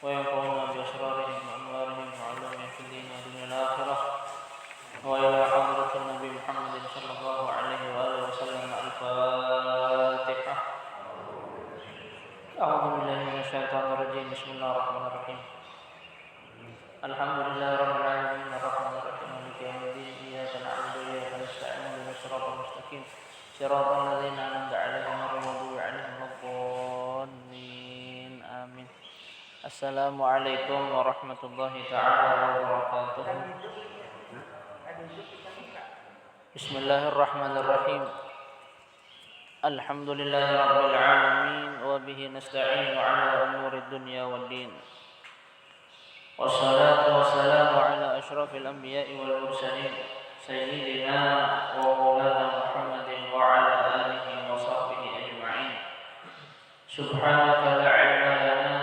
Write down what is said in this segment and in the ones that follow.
وينفعنا بأسرارهم وأنوارهم وعلومهم في الدين والدنيا الآخرة وإلى حضرة النبي محمد صلى الله عليه وآله وسلم. الفاتحة. أعوذ بالله من الشيطان الرجيم. بسم الله الرحمن الرحيم. الحمد لله رب العالمين الرحمن الرحيم مالك يوم الدين. إياك نعبد وإياك نستعين اهدنا الصراط المستقيم صراط الذين أنعمت عليهم غير المغضوب عليهم ولا الضالين. آمين. Assalamualaikum warahmatullahi ta'ala wabarakatuh. Bismillahirrahmanirrahim. Alhamdulillahi rabbil alamin wa bihi nasta'inu ala umurid dunya waddin. Wassalatu wassalamu ala asyrafil anbiya'i wal mursalin sayyidina wa maulana Muhammadin wa ala alihi wa sahbihi ajma'in. Subhanaka la ilma lana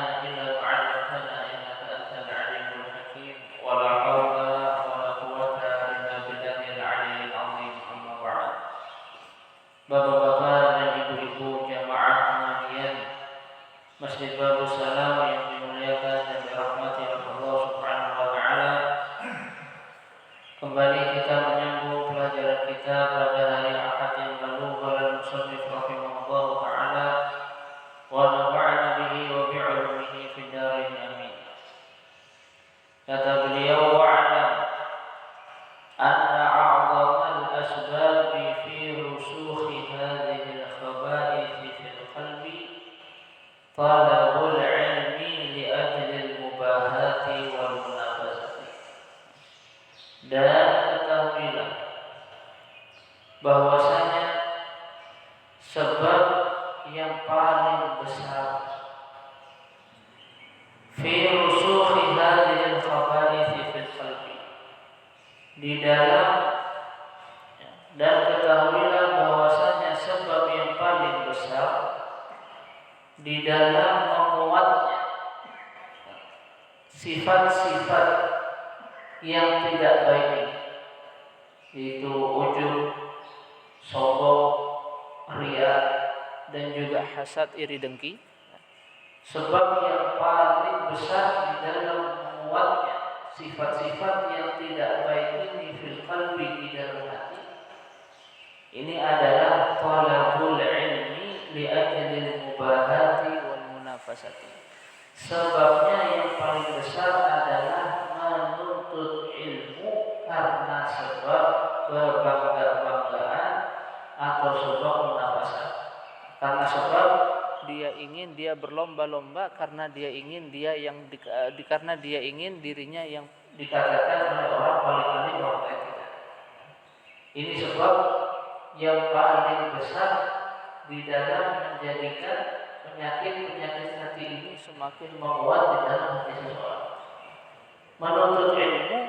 Bapak-bapak dan ibu-ibu jamaah pengajian Masjid Babus Salam yang dimuliakan dan dirahmati oleh Allah Subhanahu wa taala. Kembali kita menyambung pelajaran kita pada hari Ahad yang lalu. Qala al-musannif rahimahullah taala wa nafa'ana bihi wa bi'ulumihi fid dharain amin. Kata beliau, wa'lam anna a'dhamal asbabi fi rusukhi hadhihi al-khaba'ith fil qalbi talabul ilmi li ajli al-mubahati wal munafasati. Dan ketahuilah bahwasanya sebab yang paling besar fi rusukhi hadhihi al-khaba'ith fil qalbi, di dalam, dan ketahuilah bahwasanya sebab yang paling besar di dalam menguatnya sifat-sifat yang tidak baik, yaitu ujub, sombong, riya, dan juga hasad, iri dengki. Sebab yang paling besar di dalam menguatnya sifat-sifat yang tidak baik ini fil qalbi, di dalam hati, ini adalah talabul ilmi li ajlil mubahati wal munafasati. Sebabnya yang paling besar adalah menuntut ilmu karena sebab kebangga-banggaan atau sebab munafasat. Karena sebab dia berlomba-lomba karena dia ingin karena dia ingin dirinya yang dikatakan oleh orang paling ahli orang kita. Ini sebab yang paling besar di dalam menjadikan penyakit-penyakit hati ini semakin menguat di dalam hati seseorang. Menuntut ilmu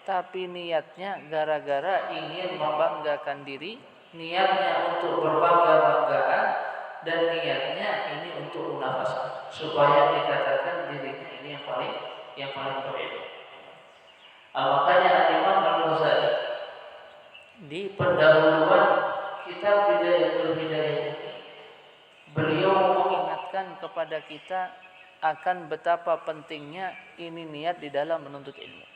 tapi niatnya gara-gara ingin membanggakan diri, niatnya untuk berbangga-banggaan, dan niatnya ini untuk munafasah, supaya dikatakan dirinya ini yang paling berilmu. Makanya Imam Al-Ghazali di pendahuluan kitab Bidayatul Hidayah ini, beliau mengingatkan kepada kita akan betapa pentingnya ini niat di dalam menuntut ilmu.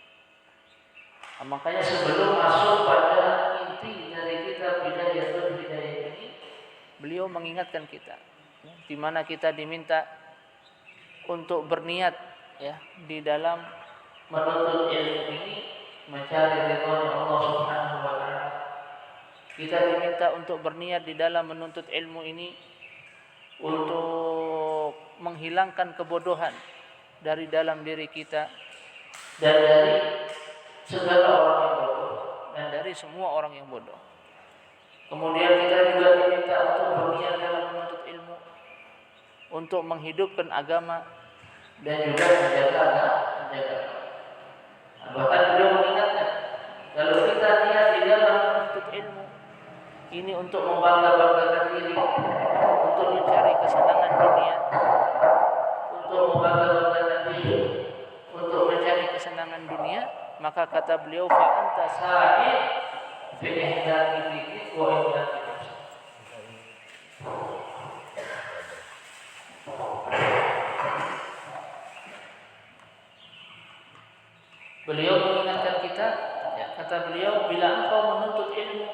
Makanya sebelum masuk pada inti dari kitab Bidayatul Hidayah ini, beliau mengingatkan kita, di mana kita diminta untuk berniat di dalam menuntut ilmu ini, mencari ridha Allah Subhanahu wa taala. Kita diminta untuk berniat di dalam menuntut ilmu ini untuk menghilangkan kebodohan dari dalam diri kita dan dari segala orang yang bodoh dan dari semua orang yang bodoh. Kemudian kita juga diminta untuk berniat dalam menuntut ilmu, untuk menghidupkan agama dan juga menjaga agama. Bahkan beliau ini untuk membangga-banggakan diri, untuk mencari kesenangan dunia, untuk membangga-banggakan diri, untuk mencari kesenangan dunia, maka kata beliau fa anta sa'i fi ihdaki dikik wa ihdaki nafsi. Beliau mengingatkan kita, ya, kata beliau, bila engkau menuntut ilmu,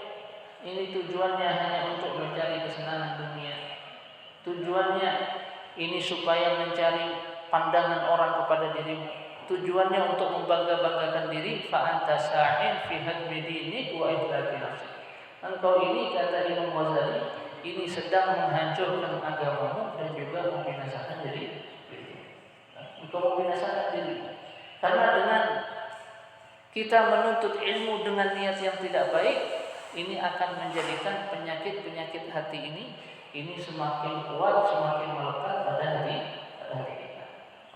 ini tujuannya hanya untuk mencari kesenangan dunia. Tujuannya ini supaya mencari pandangan orang kepada dirimu. Tujuannya untuk membangga-banggakan diri, fa anta sa'in fi hadmi dinik wa ihlaki nafsi. Engkau ini, kata Imam Ghazali, ini sedang menghancurkan agamamu dan juga membinasakan diri. Engkau membinasakan diri. Karena dengan kita menuntut ilmu dengan niat yang tidak baik, ini akan menjadikan penyakit-penyakit hati ini semakin kuat, semakin melekat pada hati kita.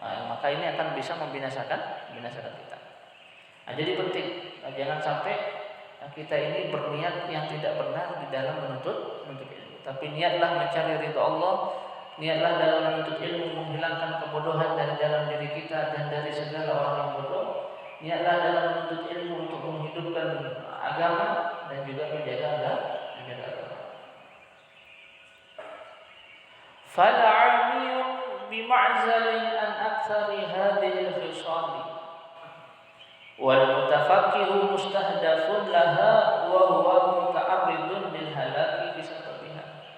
Maka ini akan bisa membinasakan kita. Jadi penting, jangan sampai kita ini berniat yang tidak benar di dalam menuntut ilmu. Tapi niatlah mencari ridha Allah, niatlah dalam menuntut ilmu menghilangkan kebodohan dari dalam diri kita dan dari segala orang yang bodoh. Niatlah dalam menuntut ilmu untuk menghidupkan agama dan juga menjaga agama. Fal'amiyun bima'zalin an aktsari hadhihi al-khisal wal mutafaqqihu mustahdafun laha wa huwa muta'arridun lil halaki bisababiha.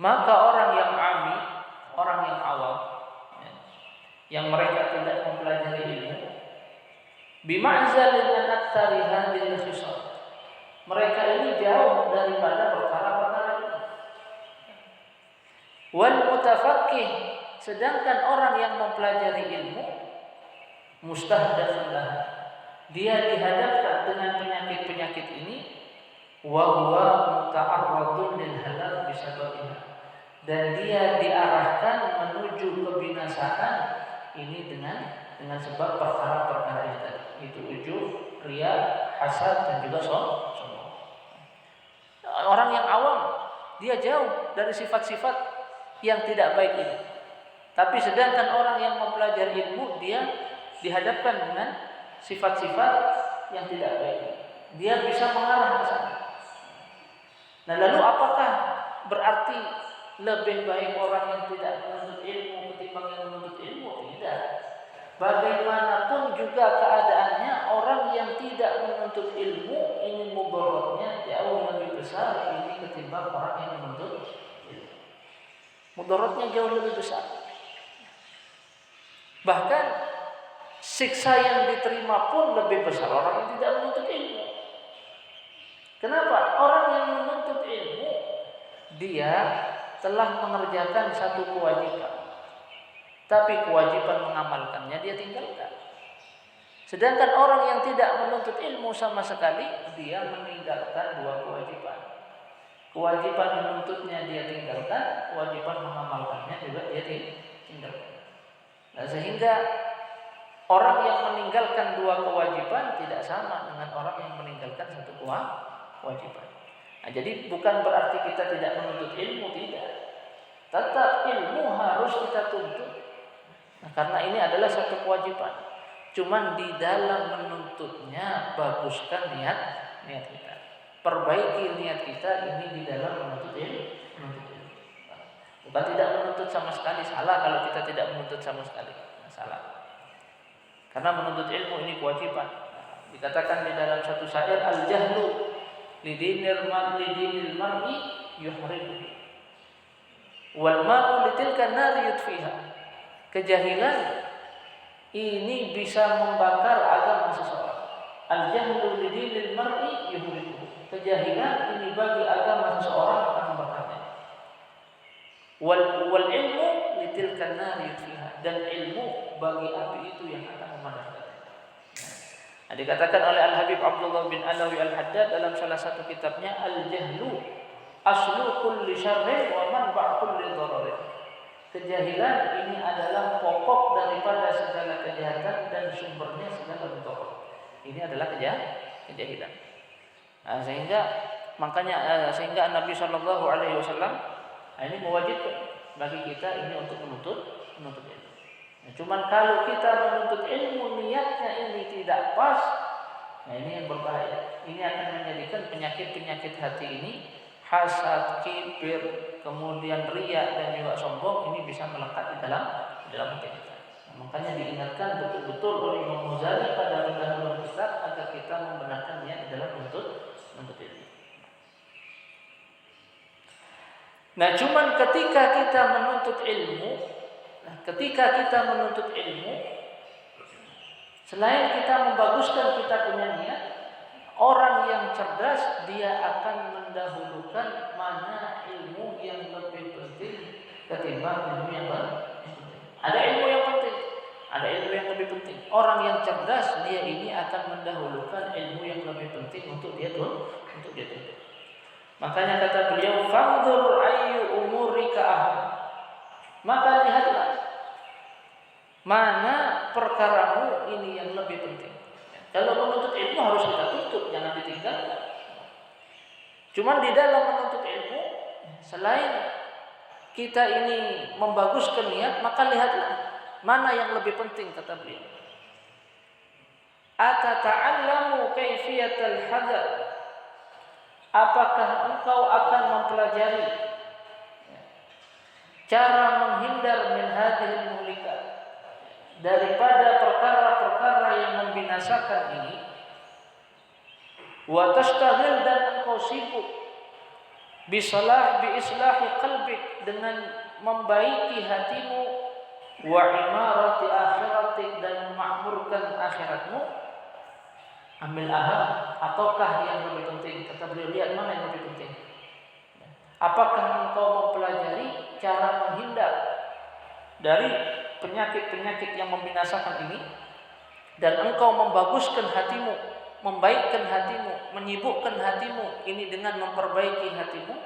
Maka orang yang ami, orang yang awam, yang mereka tidak mempelajari ilmu, bima'zalin an aktsari hadhihi al-khisal, mereka ini jauh daripada perkara-perkara ini. Wal mutafaqqih, sedangkan orang yang mempelajari ilmu, mustahdafun lah, dia dihadapkan dengan penyakit-penyakit ini, wa huwa muta'arradun lil halal bisababiha, dan dia diarahkan menuju kebinasaan ini dengan sebab perkara-perkara yang tadi, itu ujub, riya, hasad dan juga sombong. Orang yang awam, dia jauh dari sifat-sifat yang tidak baik ini. Tapi sedangkan orang yang mempelajari ilmu, dia dihadapkan dengan sifat-sifat yang tidak baik. Dia bisa mengarah ke sana. Nah, lalu apakah berarti lebih baik orang yang tidak menuntut ilmu ketimbang yang menuntut ilmu? Tidak. Bagaimanapun juga keadaannya, orang yang tidak menuntut ilmu ini mudaratnya jauh lebih besar ini ketimbang orang yang menuntut ilmu. Mudaratnya jauh lebih besar. Bahkan siksa yang diterima pun lebih besar orang yang tidak menuntut ilmu. Kenapa? Orang yang menuntut ilmu, dia telah mengerjakan satu kewajiban, tapi kewajiban mengamalkannya dia tinggalkan. Sedangkan orang yang tidak menuntut ilmu sama sekali, dia meninggalkan dua kewajiban. Kewajiban menuntutnya dia tinggalkan, kewajiban mengamalkannya juga dia tinggalkan. Nah, sehingga orang yang meninggalkan dua kewajiban tidak sama dengan orang yang meninggalkan satu kewajiban. Nah, jadi bukan berarti kita tidak menuntut ilmu, tidak. Tetap ilmu harus kita tuntut. Nah, karena ini adalah satu kewajiban. Cuman di dalam menuntutnya baguskan niat kita. Perbaiki niat kita ini di dalam menuntut ilmu. Bukan tidak menuntut sama sekali, salah kalau kita tidak menuntut sama sekali. Salah. Karena menuntut ilmu ini kewajiban. Dikatakan di dalam satu syair, al-jahlu lidinil mar'i yuhribu wal ma'u litilka nari yutfiha. Kejahilan ini bisa membakar agama seseorang. Al-jahlu lidinil mar'i yuhribu. Kejahilan ini bagi agama seseorang akan membakarnya. Wal ilmu litilka nari yutfiha, dan ilmu bagi api itu yang akan memadamkannya. Nah, dikatakan oleh Al-Habib Abdullah bin Alawi Al-Haddad dalam salah satu kitabnya, al-jahlu aslu kulli syarrin wa manba' kulli dhararin. Kejahilan ini adalah pokok daripada segala kejahatan dan sumbernya segala mudarat. Ini adalah kejahilan. Nah, sehingga Makanya sehingga Nabi Shallallahu Alaihi Wasallam ini mewajibkan bagi kita ini untuk menuntut ilmu. Nah, cuman kalau kita menuntut ilmu niatnya ini tidak pas, nah ini yang berbahaya. Ini akan menjadikan penyakit-penyakit hati ini, hasad, kibir, kemudian riya dan juga sombong ini bisa melekat di dalam hati kita. Nah, makanya diingatkan betul-betul oleh Imam Ghazali pada pendahuluan kita agar kita membenarkan niat dalam menuntut ilmu. Nah, cuman ketika kita menuntut ilmu, selain kita membaguskan kita punya niat, orang yang cerdas dia akan mendahulukan mana ilmu yang lebih penting ketimbang ilmu yang penting. Ada ilmu yang penting, ada ilmu yang lebih penting. Orang yang cerdas dia ini akan mendahulukan ilmu yang lebih penting untuk dia tuntut. Makanya kata beliau, "Fanzur ayyu umurika aham." Maka lihatlah mana perkaramu ini yang lebih penting. Kalau menuntut ilmu harus kita tuntut, jangan ditinggalkan. Cuman di dalam menuntut ilmu, selain kita ini membaguskan niat, maka lihatlah mana yang lebih penting kata beliau. Atata'allamu kaifiyatal hadar. Apakah engkau akan mempelajari cara menghindar min hadhil muhlikat, daripada perkara-perkara yang membinasakan ini, wa tastaghil, dan engkau sibuk bi islahi qalbik, dengan membaiki hatimu, wa imarati akhiratik, dan memakmurkan akhiratmu. Ambil aham, ataukah yang lebih penting? Kata beliau, lihat mana yang lebih penting. Apakah engkau mempelajari cara menghindar dari penyakit-penyakit yang membinasakan ini, dan engkau membaguskan hatimu, membaikkan hatimu, menyibukkan hatimu ini dengan memperbaiki hatimu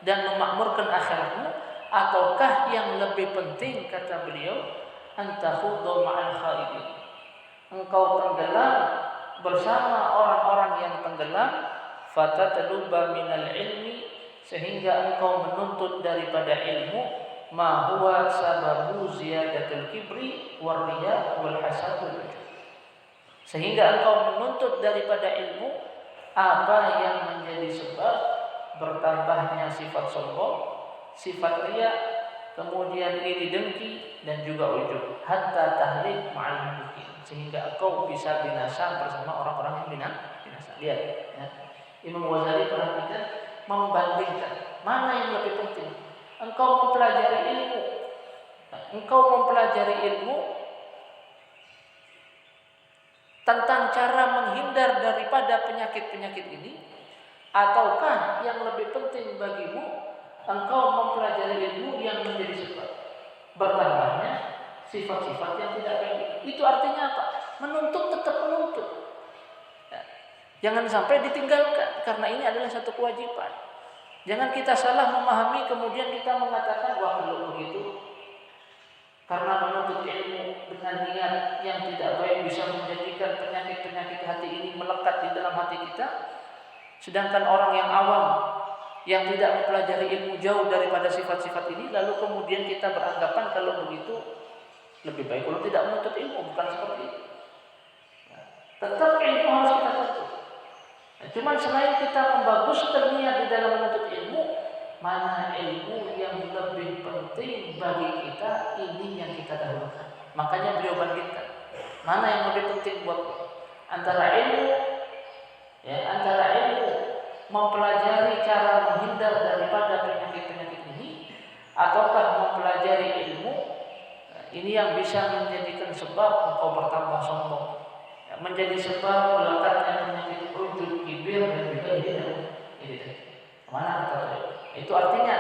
dan memakmurkan akhiratmu, ataukah yang lebih penting kata beliau, antahudhu ma'al khaidin, engkau tenggelam bersama orang-orang yang tenggelam, fatatluba minal ilmi, sehingga engkau menuntut daripada ilmu, ma huwa sababu ziyadatul kibri war riya wal hasadul, sehingga engkau menuntut daripada ilmu apa yang menjadi sebab bertambahnya sifat sombong, sifat riya, kemudian iri dengki dan juga ujub, hatta tahlik ma'al muhlikin, sehingga engkau bisa binasa bersama orang-orang yang binasa. Lihat ya. Imam Ghazali perhatikan, membandingkan mana yang lebih penting. Engkau mempelajari ilmu tentang cara menghindar daripada penyakit-penyakit ini, ataukah yang lebih penting bagimu engkau mempelajari ilmu yang menjadi sebab bertambahnya sifat-sifat yang tidak baik. Itu artinya apa? Menuntut, tetap menuntut. Ya. Jangan sampai ditinggalkan, karena ini adalah satu kewajiban. Jangan kita salah memahami kemudian kita mengatakan, wah kalau begitu, karena menuntut ilmu dengan niat yang tidak baik bisa menjadikan penyakit-penyakit hati ini melekat di dalam hati kita. Sedangkan orang yang awam yang tidak mempelajari ilmu jauh daripada sifat-sifat ini, lalu kemudian kita beranggapan kalau begitu lebih baik kalau tidak menuntut ilmu. Bukan seperti itu. Tetap ilmu harus kita tuntut. Nah, cuman selain kita membaguskan niat di dalam menuntut ilmu, mana ilmu yang lebih penting bagi kita, ini yang kita dahulukan. Makanya beliau bandingkan mana yang lebih penting buat antara ilmu mempelajari cara menghindar daripada penyakit-penyakit ini, ataukah mempelajari ilmu ini yang bisa menjadikan sebab engkau bertambah sombong, menjadi sebab melekatnya penyakit ujub, kibir, dan juga ini. Mana kata beliau? Itu artinya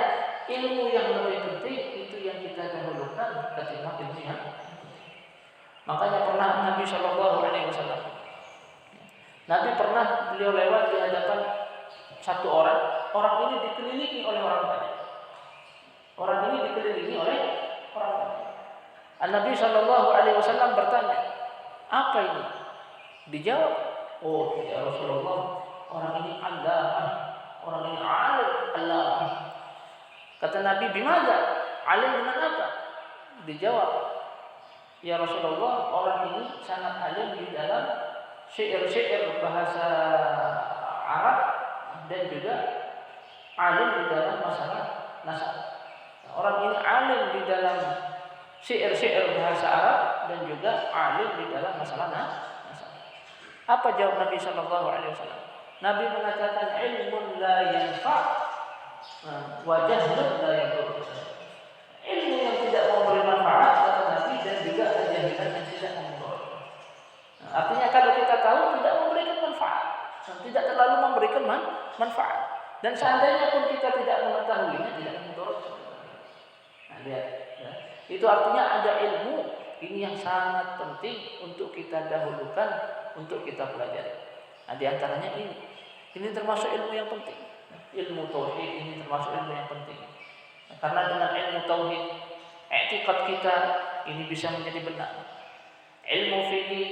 ilmu yang lebih penting itu yang kita dahulukan ketimbang ilmu yang penting. Makanya pernah Nabi Shallallahu Alaihi Wasallam, Nabi pernah beliau lewat di hadapan satu orang ini dikelilingi oleh orang banyak. Orang ini dikelilingi oleh orang banyak. Nabi Shallallahu Alaihi Wasallam bertanya, apa ini? Dijawab, oh ya Rasulullah, orang ini allamah, Orang ini alim, Allah. Kata Nabi, "Bimada?" Alim dengan apa? Dijawab, "Ya Rasulullah, orang ini sangat alim di dalam syair-syair bahasa Arab dan juga alim di dalam masalah nasab." Orang ini alim di dalam syair-syair bahasa Arab dan juga alim di dalam masalah nasab. Apa jawab Nabi sallallahu alaihi wasallam? Nabi mengatakan, "Ilmun la yanfa' wa jahlun la yadur." Ilmu yang tidak memberi manfaat kata Nabi dan juga kejahilan yang tidak membawa. Artinya kalau kita tahu tidak memberikan manfaat, tidak terlalu memberikan manfaat. Dan seandainya pun kita tidak mengetahuinya, tidak membawa. Nah, lihat, ya. Itu artinya ada ilmu ini yang sangat penting untuk kita dahulukan, untuk kita pelajari. Nah, di antaranya ini termasuk ilmu yang penting. Ilmu tauhid ini termasuk ilmu yang penting. Nah, karena dengan ilmu tauhid, i'tiqad kita ini bisa menjadi benar. Ilmu fikih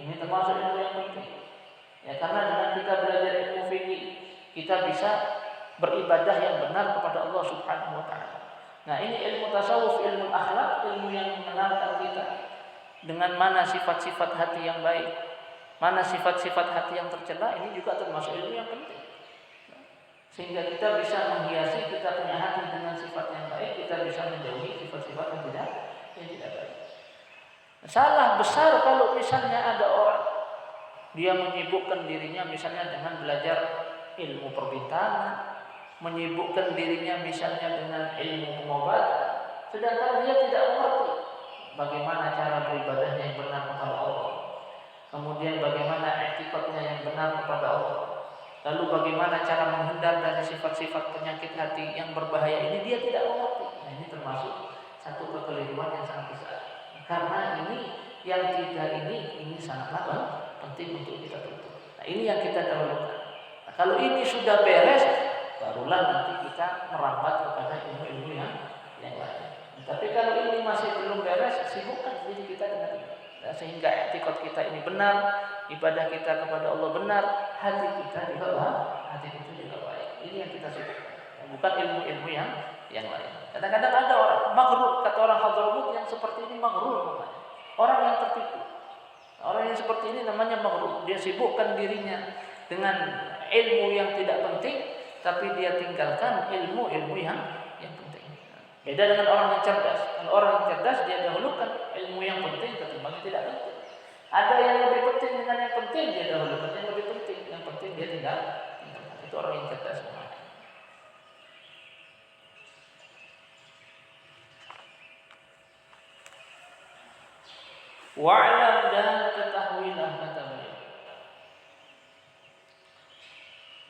ini termasuk ilmu yang penting. Ya, karena dengan kita belajar ilmu fikih, kita bisa beribadah yang benar kepada Allah Subhanahu wa taala. Nah, ini ilmu tasawuf, ilmu akhlak, ilmu yang mengenalkan kita dengan mana sifat-sifat hati yang baik, mana sifat-sifat hati yang tercela, ini juga termasuk ilmu yang penting. Sehingga kita bisa menghiasi kita punya hati dengan sifat yang baik, kita bisa menjauhi sifat-sifat yang tidak baik. Salah besar kalau misalnya ada orang dia menyibukkan dirinya misalnya dengan belajar ilmu perbintangan, menyibukkan dirinya misalnya dengan ilmu pengobatan, sedangkan dia tidak mengerti bagaimana cara beribadahnya yang benar kepada Allah, kemudian bagaimana i'tiqadnya yang benar kepada Allah, lalu bagaimana cara menghindar dari sifat-sifat penyakit hati yang berbahaya ini, dia tidak mengerti. Nah, ini termasuk satu kekeliruan yang sangat besar. Karena ini yang tiga ini sangatlah penting untuk kita tuntut. Nah, ini yang kita dahulukan. Nah, kalau ini sudah beres, barulah nanti kita merambat kepada ilmu-ilmu yang lain. Tapi kalau ini masih belum beres, sibukkan diri kita dengan ini. Nah, sehingga i'tiqad kita ini benar, ibadah kita kepada Allah benar, hati kita juga baik. Ini yang kita sibukkan. Bukan ilmu-ilmu yang lain. Kadang-kadang ada orang maghrur, kata orang Hadramut, yang seperti ini maghrur namanya. Orang yang tertipu. Orang yang seperti ini namanya maghrur. Dia sibukkan dirinya dengan ilmu yang tidak penting, tapi dia tinggalkan ilmu-ilmu yang penting. Beda dengan orang yang cerdas. Kalau orang yang cerdas, dia dahulukan ilmu yang penting ketimbang yang tidak penting. Ada yang lebih penting dengan yang penting, dia dahulukan yang lebih penting. Yang penting dia tinggalkan. Itu orang yang cerdas. Wa'lam, dan ketahuilah, kata beliau,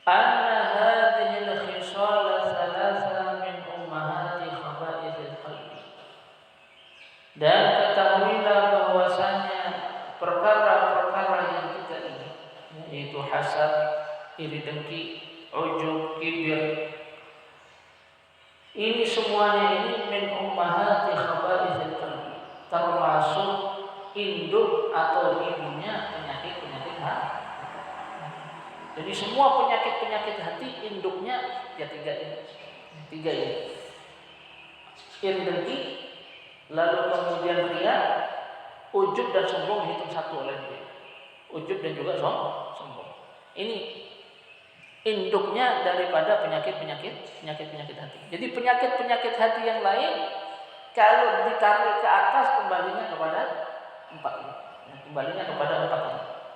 anna hadhihi al-khisal thalatha min ummahati khaba'ithil qalbi. Dan ketahuilah bahwasanya perkara-perkara yang kita ini, yaitu hasad, iri dengki, ujub, kibir, ini semuanya ini min ummahati khaba'ithil qalbi, termasuk induk atau ibunya penyakit-penyakit hati. Jadi semua penyakit-penyakit hati induknya ya tiga ini. Iri dengki, lalu kemudian riya, ujub dan sombong dihitung satu oleh dia. Ujub dan juga sombong. Ini induknya daripada penyakit-penyakit hati. Jadi penyakit-penyakit hati yang lain kalau ditarik ke atas kembalinya kepada empat ini.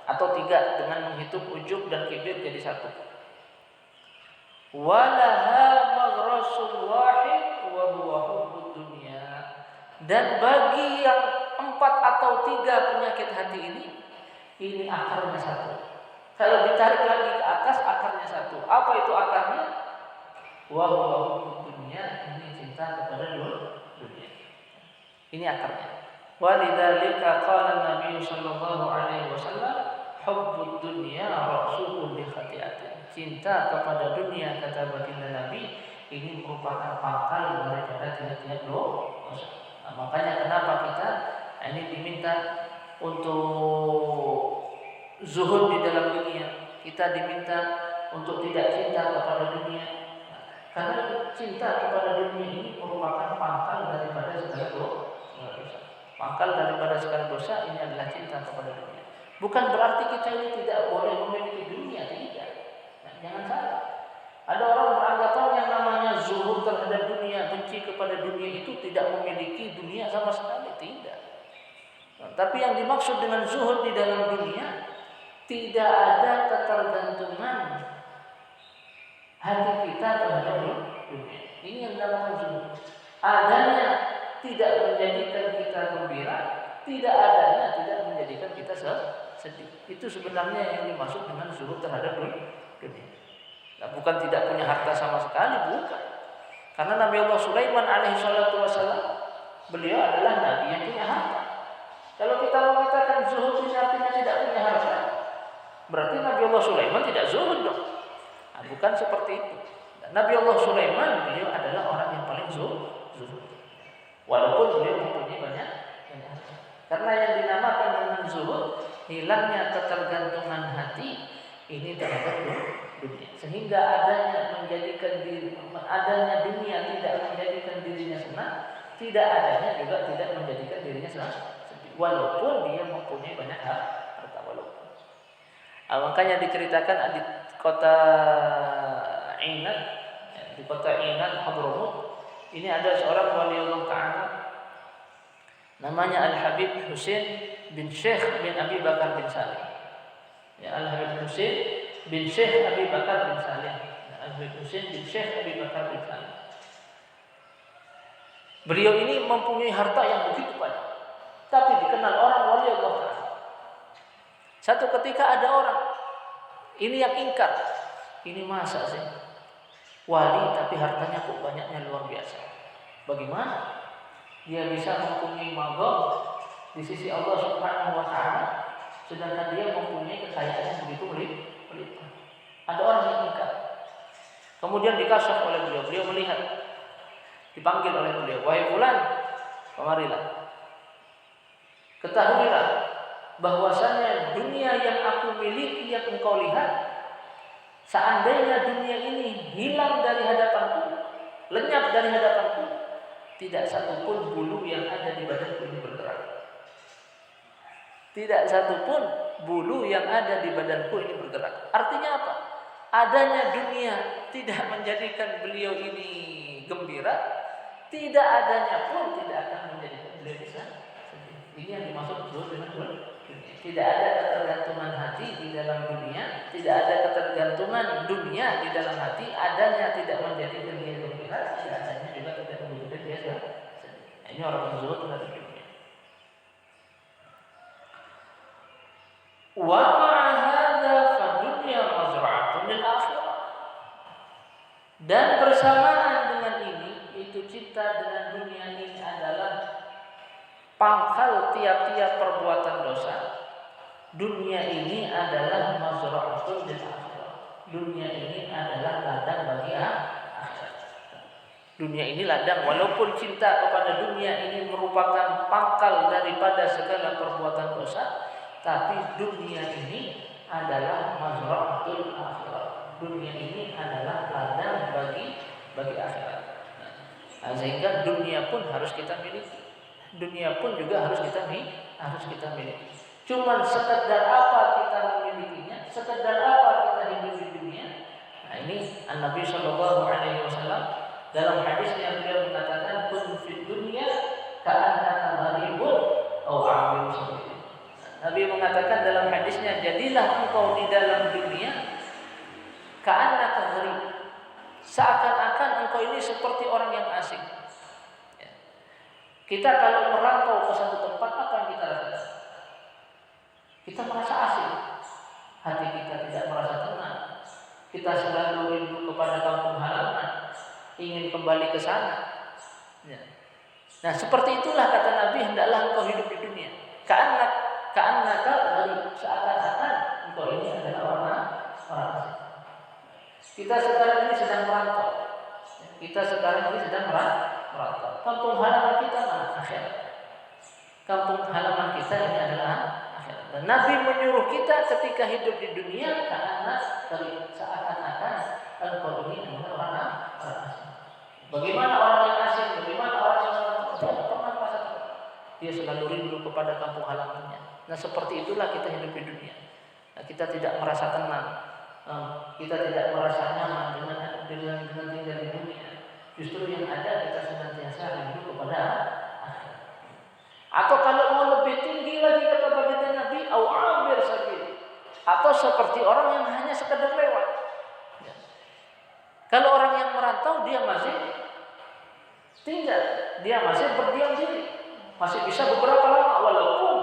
Atau tiga dengan menghitung ujub dan kibir jadi satu. Walaha maghrasul wahid wa huwa hubbud dunya. Dan bagi yang empat atau tiga penyakit hati ini akarnya satu. Kalau ditarik lagi ke atas akarnya satu. Apa itu akarnya? Wa huwa hubbud dunya, ini cinta kepada dunia. Ini akarnya. Walidzalika qala Nabi sallallahu alaihi wasallam, hubbud dunya ra'sul li khati'atin. Cinta kepada dunia, kata baginda Nabi, ini merupakan pangkal daripada tiap-tiap dosa. Nah, makanya kenapa kita ini diminta untuk zuhud di dalam dunia. Kita diminta untuk tidak cinta kepada dunia. Karena cinta kepada dunia ini merupakan pangkal daripada segala dosa. Pangkal daripada segala dosa ini adalah cinta kepada dunia. Bukan berarti kita ini tidak boleh memiliki dunia, tidak. Nah, jangan salah. Ada orang beranggapan yang namanya zuhud terhadap dunia, benci kepada dunia itu tidak memiliki dunia sama sekali, tidak. Nah, tapi yang dimaksud dengan zuhud di dalam dunia, tidak ada ketergantungan hati kita terhadap dunia. Ini yang dalam zuhud. Adanya tidak menjadikan kita gembira, tidak adanya tidak menjadikan kita sedih. Itu sebenarnya yang dimaksud dengan zuhud terhadap dunia. Nah, bukan tidak punya harta sama sekali, bukan. Karena Nabi Allah Sulaiman alaihi salatu wasallam, beliau adalah nabi yang punya harta. Kalau kita mengatakan zuhud ini artinya tidak punya harta, berarti Nabi Allah Sulaiman tidak zuhud dong. Nah, bukan seperti itu. Nabi Allah Sulaiman beliau adalah orang yang paling zuhud. Walaupun beliau mempunyai banyak harta. Karena yang dinamakan dengan zuhud, hilangnya ketergantungan hati ini terhadap dunia. Sehingga adanya dunia tidak menjadikan dirinya senang, tidak adanya juga tidak menjadikan dirinya senang. Walaupun dia mempunyai banyak harta, walaupun. Makanya diceritakan di kota Ainat, Hadramut, ini ada seorang wali Allah Ta'ala namanya Al-Habib Husain bin Syekh bin Abi Bakar bin Salim. Ya, Al-Habib Husain bin Syekh Abi Bakar bin Salim. Al-Habib Husain bin Syekh Abi Bakar bin Salim. Beliau ini mempunyai harta yang begitu banyak, tapi dikenal orang wali Allah Ta'ala. Satu ketika ada orang ini yang ingkar, ini masa sih wali tapi hartanya kok banyaknya luar biasa. Bagaimana dia bisa mempunyai magam di sisi Allah Subhanahu wa Ta'ala sedangkan dia mempunyai kekayaan yang begitu berlimpah? Ada orang yang ingkar. Kemudian dikasih oleh beliau, beliau melihat, dipanggil oleh beliau, wahai fulan, kemarilah. Ketahuilah bahwasanya dunia yang aku miliki yang engkau lihat, seandainya dunia ini hilang dari hadapanku, lenyap dari hadapanku, tidak satupun bulu yang ada di badanku ini bergerak. Tidak satupun bulu yang ada di badanku ini bergerak. Artinya apa? Adanya dunia tidak menjadikan beliau ini gembira, tidak adanya pun tidak akan menjadikan beliau bisa. Ini yang dimaksud zuhud dengan dunia. Tidak ada ketergantungan hati di dalam dunia, tidak ada ketergantungan dunia di dalam hati, adanya tidak menjadikan dia gembira, tidak adanya juga tidak menjadikan dia sedih. Ini orang yang zuhud terhadap dunia. Wa ma'a hadza fa dunya mazra'atun lil akhirah. Dan bersamaan dengan ini, itu cinta dengan dunia ini adalah pangkal tiap-tiap perbuatan dosa. Dunia ini adalah mazra'atun lil akhirah. Dunia ini adalah ladang bagi akhirat. Dunia ini ladang, walaupun cinta kepada dunia ini merupakan pangkal daripada segala perbuatan dosa, tapi dunia ini adalah mazra'atul akhirah. Dunia ini adalah ladang bagi akhirat. Nah, sehingga dunia pun harus kita miliki. Dunia pun juga harus kita miliki. Cuman sekedar apa kita memilikinya, sekedar apa kita hidup di dunia. Nah, ini Nabi Shallallahu Alaihi Wasallam dalam hadisnya beliau mengatakan, kun fid dunya ka'annaka gharibun aw 'abirun sabil. Nabi mengatakan dalam hadisnya, jadilah engkau di dalam dunia ka'annaka gharib, seakan-akan engkau ini seperti orang yang asing. Ya. Kita kalau merantau ke satu tempat, apa yang kita rasakan? Kita merasa asing, hati kita tidak merasa tenang. Kita selalu rindu kepada kampung halaman, ingin kembali ke sana. Ya. Nah, seperti itulah kata Nabi, hendaklah engkau hidup di dunia. Ka'annaka gharib, seakan-akan engkau ini adalah orang asing. Kita sekarang ini sedang merantau. Kampung halaman kita mana? Akhirat. Kampung halaman kita ini adalah akhirat. Dan Nabi menyuruh kita ketika hidup di dunia karena seakan-akan engkau ini adalah orang asing. Bagaimana orang yang asing? Bagaimana orang yang tidak pernah merasa dia selalu rindu kepada kampung halamannya. Nah seperti itulah kita hidup di dunia. Nah, kita tidak merasa tenang, kita tidak merasa nyaman dengan tinggal di dunia. Justru yang ada kita senantiasa rindu kepada akhirat. Atau kalau mau lebih tinggi lagi kata baginda Nabi, au abir sabil, atau seperti orang yang hanya sekedar lewat. Ya. Kalau orang yang merantau dia masih tinggal, dia masih berdiam diri, masih bisa beberapa lama walaupun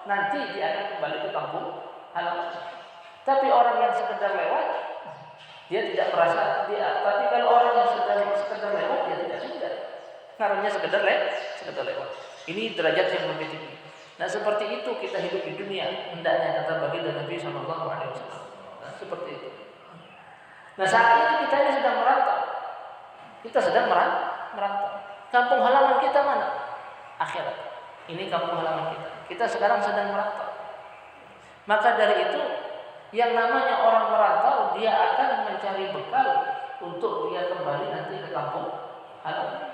nanti dia akan kembali ke kampung halaman. Tapi orang yang sekedar lewat dia tidak merasa dia. Tapi kalau orang yang sekedar lewat dia tidak tinggal, karena sekedar lewat. Ini derajat yang lebih tinggi. Nah seperti itu kita hidup di dunia hendaknya kata baginda Nabi Sallallahu Alaihi Wasallam. Nah seperti itu. Nah saat ini kita ini sedang merantau. Kita sedang merantau. Kampung halaman kita mana? Akhirat. Ini kampung halaman kita. Kita sekarang sedang merantau. Maka dari itu yang namanya orang merantau dia akan mencari bekal untuk dia kembali nanti ke kampung halaman.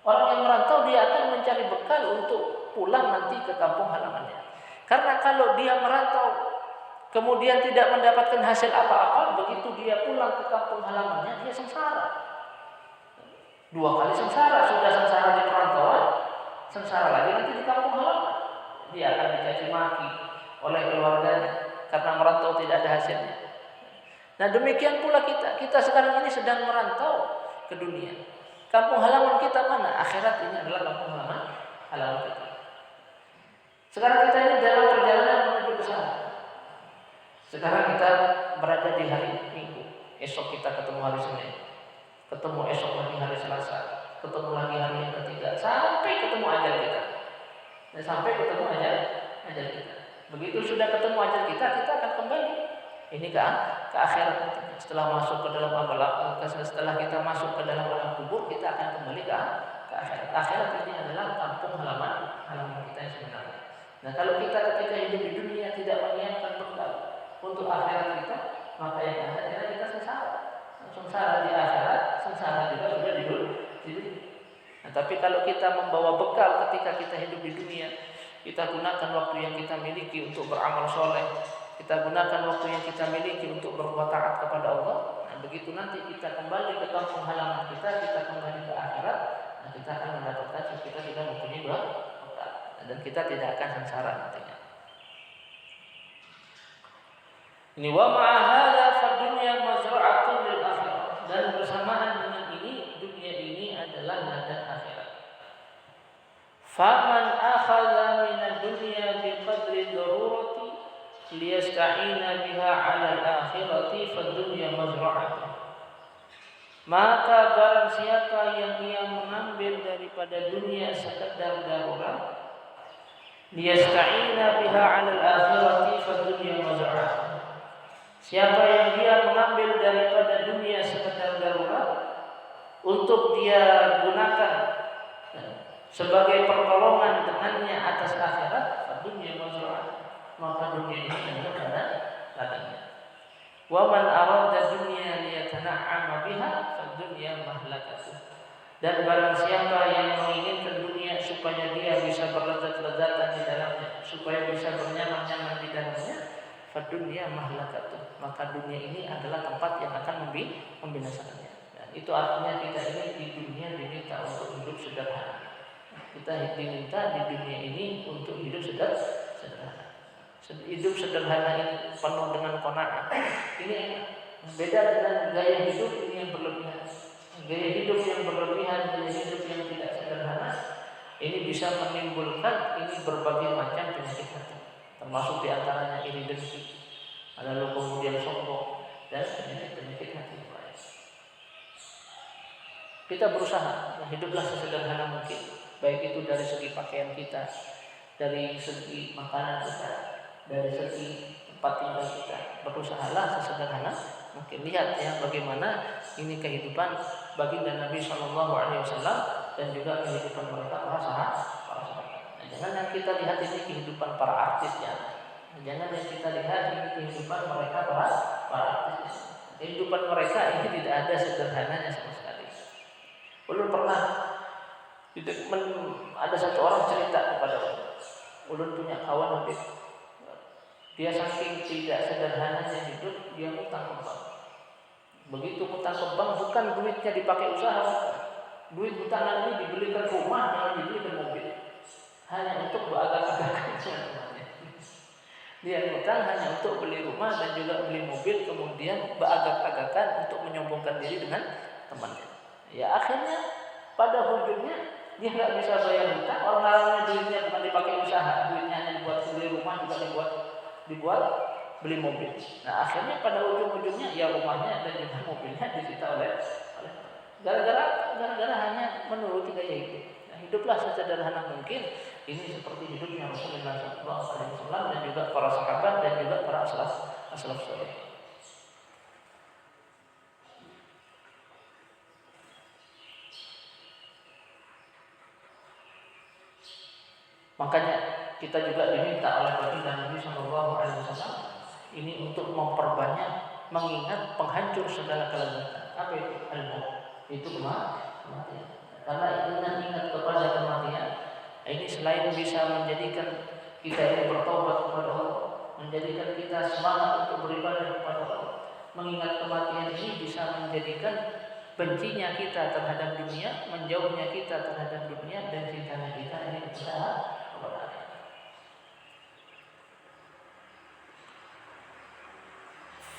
Orang yang merantau dia akan mencari bekal untuk pulang nanti ke kampung halamannya. Karena kalau dia merantau kemudian tidak mendapatkan hasil apa-apa, begitu dia pulang ke kampung halamannya dia sengsara. 2 kali sengsara, sudah sengsara di perantauan, sengsara lagi nanti di kampung halaman. Dia akan dicaci maki oleh keluarganya karena merantau tidak ada hasilnya. Nah demikian pula kita sekarang ini sedang merantau ke dunia. Kampung halaman kita mana? Akhirat ini adalah kampung halaman kita. Sekarang kita ini dalam perjalanan menuju ke sana. Sekarang kita berada di hari Minggu. Esok kita ketemu hari Senin. Ketemu esok lagi hari Selasa. Ketemu lagi hari yang ketiga. Sampai ketemu ajal kita. Dan sampai ketemu ajal kita. Begitu sudah ketemu ajal kita akan kembali. Ini ke akhirat nanti. Setelah masuk ke dalam setelah kita masuk ke dalam alam kubur, kita akan kembali ke akhirat. Akhirat ini adalah kampung halaman kita yang sebenarnya. Nah, kalau kita ketika hidup di dunia tidak menyiapkan bekal untuk akhirat kita, maka yang ada adalah kita sengsara. Sengsara di akhirat, sengsara juga sudah di dunia. Nah, tapi kalau kita membawa bekal ketika kita hidup di dunia, kita gunakan waktu yang kita miliki untuk beramal soleh. Kita gunakan waktu yang kita miliki untuk berbuat taat kepada Allah. Nah, begitu nanti kita kembali ke kampung halaman kita kembali ke akhirat, nah, kita akan mendapatkan kita tidak mempunyai bekal dan kita tidak akan sengsara nantinya. Ini wa ma'ahada fa dunya mazra'atun lil akhirah, dan bersamaan dengan ini dunia ini adalah ladang akhirat. Faman akhadha min ad-dunya biqadri darurati liyasta'ina biha 'ala al-akhirati fad-dunya mazra'atun. Maka barang siapa yang ia mengambil daripada dunia sekedar darurat, liyasta'ina biha 'ala al-akhirati fad-dunya mazra'atun. Siapa yang dia mengambil daripada dunia sekedar darurat untuk dia gunakan sebagai pertolongan dengannya atas akhirat, fad-dunya mazra'atun. Maka dunia ini adalah ladangnya. Wa man arada dunya liyatana'ama biha fad-dunya mahlakatuh. Dan barang siapa yang menginginkan dunia supaya dia bisa berlezat-lezatan di dalamnya, supaya bisa bernyaman-nyaman di dalamnya, fad-dunya mahlakatuh. Maka dunia ini adalah tempat yang akan membinasakannya. Dan itu artinya kita ini di dunia diminta untuk hidup sederhana. Kita diminta di dunia ini untuk hidup sederhana. Hidup sederhana ini penuh dengan qanaah. Ini beda dengan gaya hidup ini yang berlebihan. Gaya hidup yang berlebihan, gaya hidup yang tidak sederhana, ini bisa menimbulkan ini berbagai macam penyakit hati. Termasuk diantaranya iri dengki, lalu kemudian sombong dan penyakit hati. Kita berusaha hiduplah sesederhana mungkin, baik itu dari segi pakaian kita, dari segi makanan kita, dari segi tempat tinggal kita. Berusahalah sesederhana mungkin. Lihat ya bagaimana ini kehidupan baginda Nabi Sallallahu Alaihi Wasallam dan juga kehidupan mereka para sahabat. Nah, jangan yang kita lihat ini kehidupan para artis ya, Jangan yang kita lihat ini kehidupan mereka para artis. Kehidupan mereka ini tidak ada sederhananya sama sekali. Ulun pernah ada satu orang cerita kepada ulun punya kawan Habib. Dia saking tidak sederhananya hidup, dia utang ke bank. Begitu utang ke bank, bukan duitnya dipakai usaha, duit utangan ini dibelikan rumah, jangan dibelikan mobil, hanya untuk beragak-agakkan teman-temannya. Dia utang hanya untuk beli rumah dan juga beli mobil, kemudian beragak-agakkan untuk menyombongkan diri dengan temannya. Ya akhirnya pada ujungnya dia nggak bisa bayar hutang, orang-orangnya duitnya bukan dipakai usaha, duitnya hanya dibuat beli rumah, juga dibuat beli mobil. Nah akhirnya pada ujung-ujungnya ya rumahnya dan juga mobilnya disita oleh gara-gara hanya menuruti gaya hidup. Nah, hiduplah sesederhana mungkin. Ini seperti hidupnya Rasulullah SAW dan juga para sahabat dan juga para aslaf saleh. Makanya kita juga diminta oleh baginda Nabi SAW ini untuk memperbanyak mengingat penghancur segala kelezatan. Apa itu? Al-maut. Itu kematian. Karena ingat kepada kematian ini selain bisa menjadikan kita ini bertaubat kepada Allah, menjadikan kita semangat untuk beribadah kepada Allah, mengingat kematian ini bisa menjadikan bencinya kita terhadap dunia, menjauhnya kita terhadap dunia, dan cintanya kita ini kepada Allah.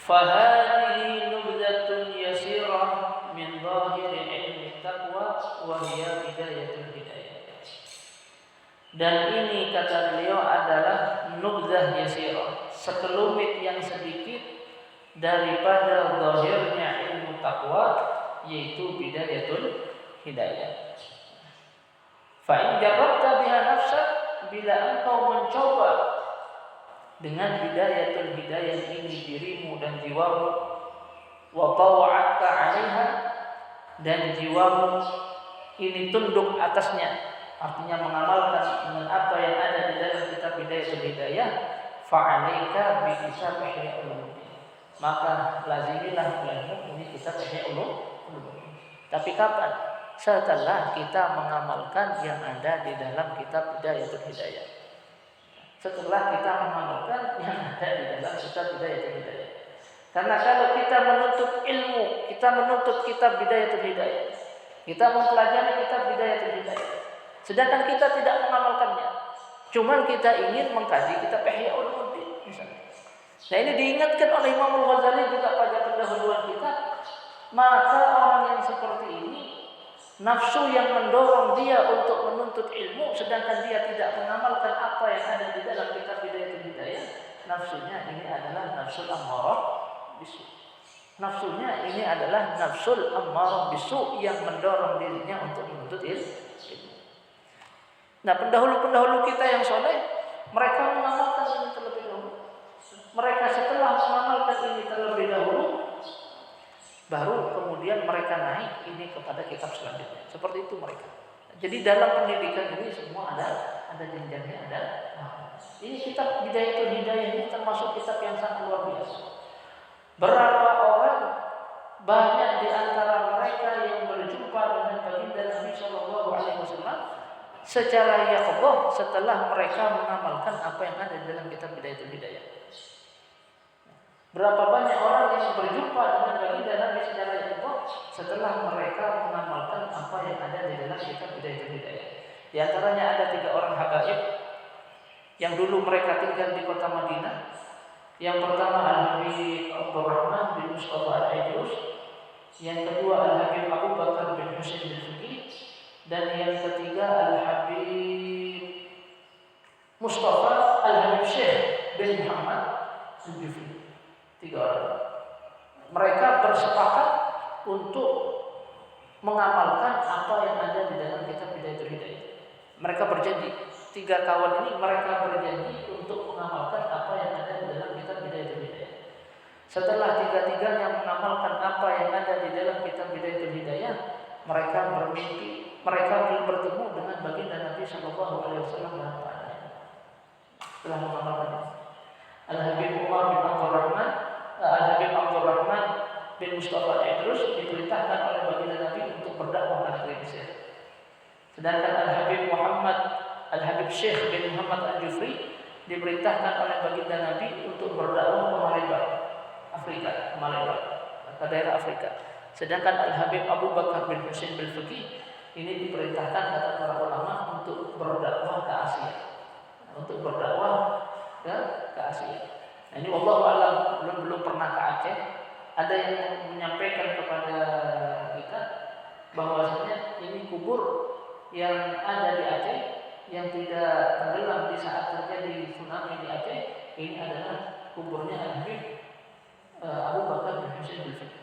Fahadihi nubzatun yasirah min zahiri ilmi taqwa wa hiya bidayatul hidayah. Dan ini kata beliau adalah nubzah yasirah, sekelumit yang sedikit daripada zahirnya ilmu taqwa, yaitu bidayatul hidayah. Fa in jarrabta biha nafsak, bila engkau mencoba dengan bidayatul hidayah ini dirimu dan jiwamu, wa tawa'atka 'alaiha, dan jiwamu ini tunduk atasnya, artinya mengamalkan dengan apa yang ada di dalam kitab bidayatul hidayah, fa'alaika bi kitab Ihya Ulumuddin, maka lazimilah olehmu ini kitab Ihya Ulumuddin. Tapi kapan? Setelah kita mengamalkan yang ada di dalam kitab bidayatul hidayah. Setelah kita mengamalkan yang ada di dalam kitab bidayatul hidayah. Karena kalau kita menuntut ilmu, kita menuntut kitab bidayatul hidayah, kita mempelajari kitab bidayatul hidayah, sedangkan kita tidak mengamalkannya, cuman kita ingin mengkaji kitab Ihya Ulumuddin misalnya. Nah ini diingatkan oleh Imam Al-Ghazali juga pada pendahuluan kita. Maka orang yang seperti ini, nafsu yang mendorong dia untuk menuntut ilmu, sedangkan dia tidak mengamalkan apa yang ada di dalam kitab bidayatul hidayah, nafsunya ini adalah nafsul ammarah bisu. Nafsunya ini adalah nafsul ammarah bisu yang mendorong dirinya untuk menuntut ilmu. Nah, pendahulu-pendahulu kita yang soleh, mereka mengamalkan ini terlebih dahulu. Mereka setelah mengamalkan ini terlebih dahulu, baru kemudian mereka naik ini kepada kitab selanjutnya. Seperti itu mereka. Jadi dalam pendidikan ini semua ada jenjangnya, ada. Ini kitab Bidayatul Hidayah ini termasuk kitab yang sangat luar biasa. Berapa orang, banyak di antara mereka yang berjumpa dengan baginda Nabi SAW secara yaqdhah setelah mereka mengamalkan apa yang ada di dalam kitab Bidayatul Hidayah. Berapa banyak orang yang berjumpa dengan baginda Nabi secara yaqdhah setelah mereka mengamalkan apa yang ada di dalam kitab Bidayatul Hidayah. Di antaranya ada 3 orang habaib yang dulu mereka tinggal di kota Madinah. Yang pertama Al-Habib Abdurrahman bin Mustafa Al-Aidus, yang kedua Al-Habib Abu Bakar bin Husain bin Fiqih, dan yang ketiga Al-Habib Mustafa Al-Habib Syekh bin Muhammad Al-Jufri. 3 orang. Mereka bersepakat untuk mengamalkan apa yang ada di dalam kitab Bidayatul Hidayah. Mereka berjanji, 3 kawan ini mereka berjanji untuk mengamalkan apa yang ada di dalam kitab Bidayatul Hidayah. Setelah 3-tiganya mengamalkan apa yang ada di dalam kitab Bidayatul Hidayah, mereka bermimpi, mereka belum bertemu dengan baginda Nabi SAW dalam keadaan setelah mengamalkannya. Al-Habib Umar bin Abdul Rahman, Al-Habib Abdul Rahman bin Mustafa Idrus diperintahkan oleh baginda Nabi untuk berdakwah ke negeri Mesir. Sedangkan Al-Habib Al-Habib Syekh bin Muhammad Al-Jufri diperintahkan oleh baginda Nabi untuk berdakwah ke Malabar, Afrika, Malabar, ke daerah Afrika. Sedangkan Al-Habib Abu Bakar bin Husain bin Fiqih ini diperintahkan kata para ulama untuk berdakwah ke Asia, untuk berdakwah ke Asia. Nah, ini wallahu a'lam, belum pernah ke Aceh. Ada yang menyampaikan kepada kita bahwasanya ini kubur yang ada di Aceh yang tidak tenggelam di saat terjadi tsunami di Aceh, ini adalah kuburnya Al-Habib Abu Bakar bin Husain bin Fiqih.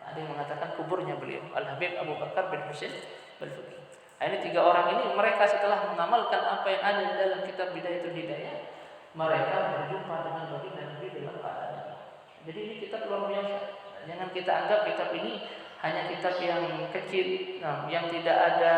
Ada yang mengatakan kuburnya beliau Al-Habib Abu Bakar bin Husain bin Fiqih. Nah, ini 3 orang ini, mereka setelah mengamalkan apa yang ada di dalam kitab Bidayatul Hidayah, mereka berjumpa dengan baginda Nabi dalam keadaan. Jadi ini kitab luar biasa. Jangan kita anggap kitab ini hanya kitab yang kecil, yang tidak ada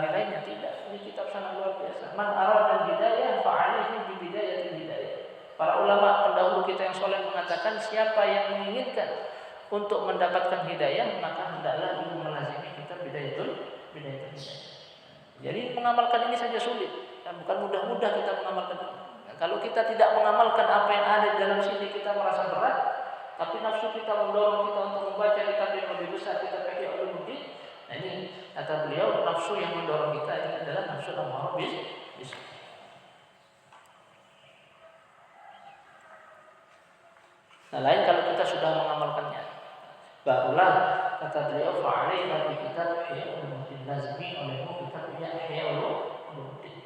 nilainya. Tidak, ini kitab sangat luar biasa. Man arada hidayah fa'alaihi bi bidayatil hidayah. Para ulama pendahulu kita yang soleh mengatakan, siapa yang menginginkan untuk mendapatkan hidayah, maka hendaklah ia melazimi kitab Bidayatul Hidayah. Jadi mengamalkan ini saja sulit, dan bukan mudah-mudah kita mengamalkan ini. Kalau kita tidak mengamalkan apa yang ada di dalam sini, kita merasa berat, tapi nafsu kita mendorong kita untuk membaca kitab yang lebih besar, kitab Ihya Ulumuddin. Nah, ini kata beliau, nafsu yang mendorong kita ini adalah nafsu ammarah bisu. Nah, lain kalau kita sudah mengamalkannya, barulah kata beliau fa'alaika bi kitab Ihya Ulumuddin, lazimi olehmu kitab Ihya Ulumuddin.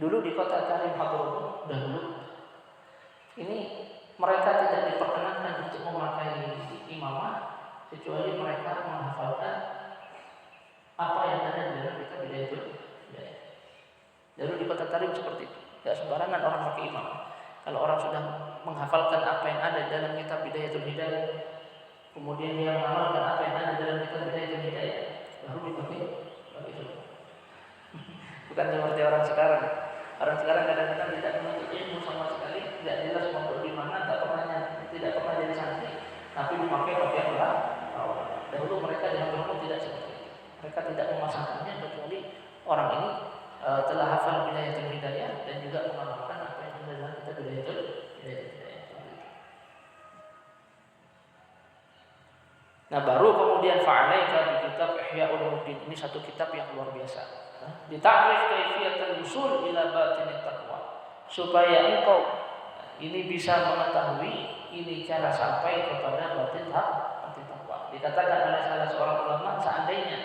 Dulu di kota Karim Hadramaut dahulu ini mereka tidak diperkenankan untuk memakai imamah kecuali mereka menghafalkan apa yang ada di dalam kitab Bidayatul Hidayah. Dulu di kota Karim seperti itu, tidak sembarangan orang pakai imamah. Kalau orang sudah menghafalkan apa yang ada di dalam kitab Bidayatul Hidayah, kemudian dia mengamalkan apa yang ada di dalam kitab Bidayatul Hidayah, baru dipakai itu. Bukan seperti orang sekarang. Orang sekarang kadang-kadang tidak menuntut ilmu sama sekali, tidak jelas mondok di mana, tidak pernah jadi santri, tapi memakai pakaian orang. Dahulu mereka yang berumur tidak seperti itu. Mereka tidak memasangkannya kecuali orang ini telah hafal Bidayatul Hidayah dan juga mengamalkan apa yang ada dalam kitab Bidayatul Hidayah. Nah, baru kemudian fa'alaika bi kitab Ihya Ulumuddin, ini satu kitab yang luar biasa. Ditakrif kaifiyatul usul ila batinit taqwa, supaya engkau ini bisa mengetahui ini cara sampai kepada batin taqwa. Dikatakan oleh salah seorang ulama, seandainya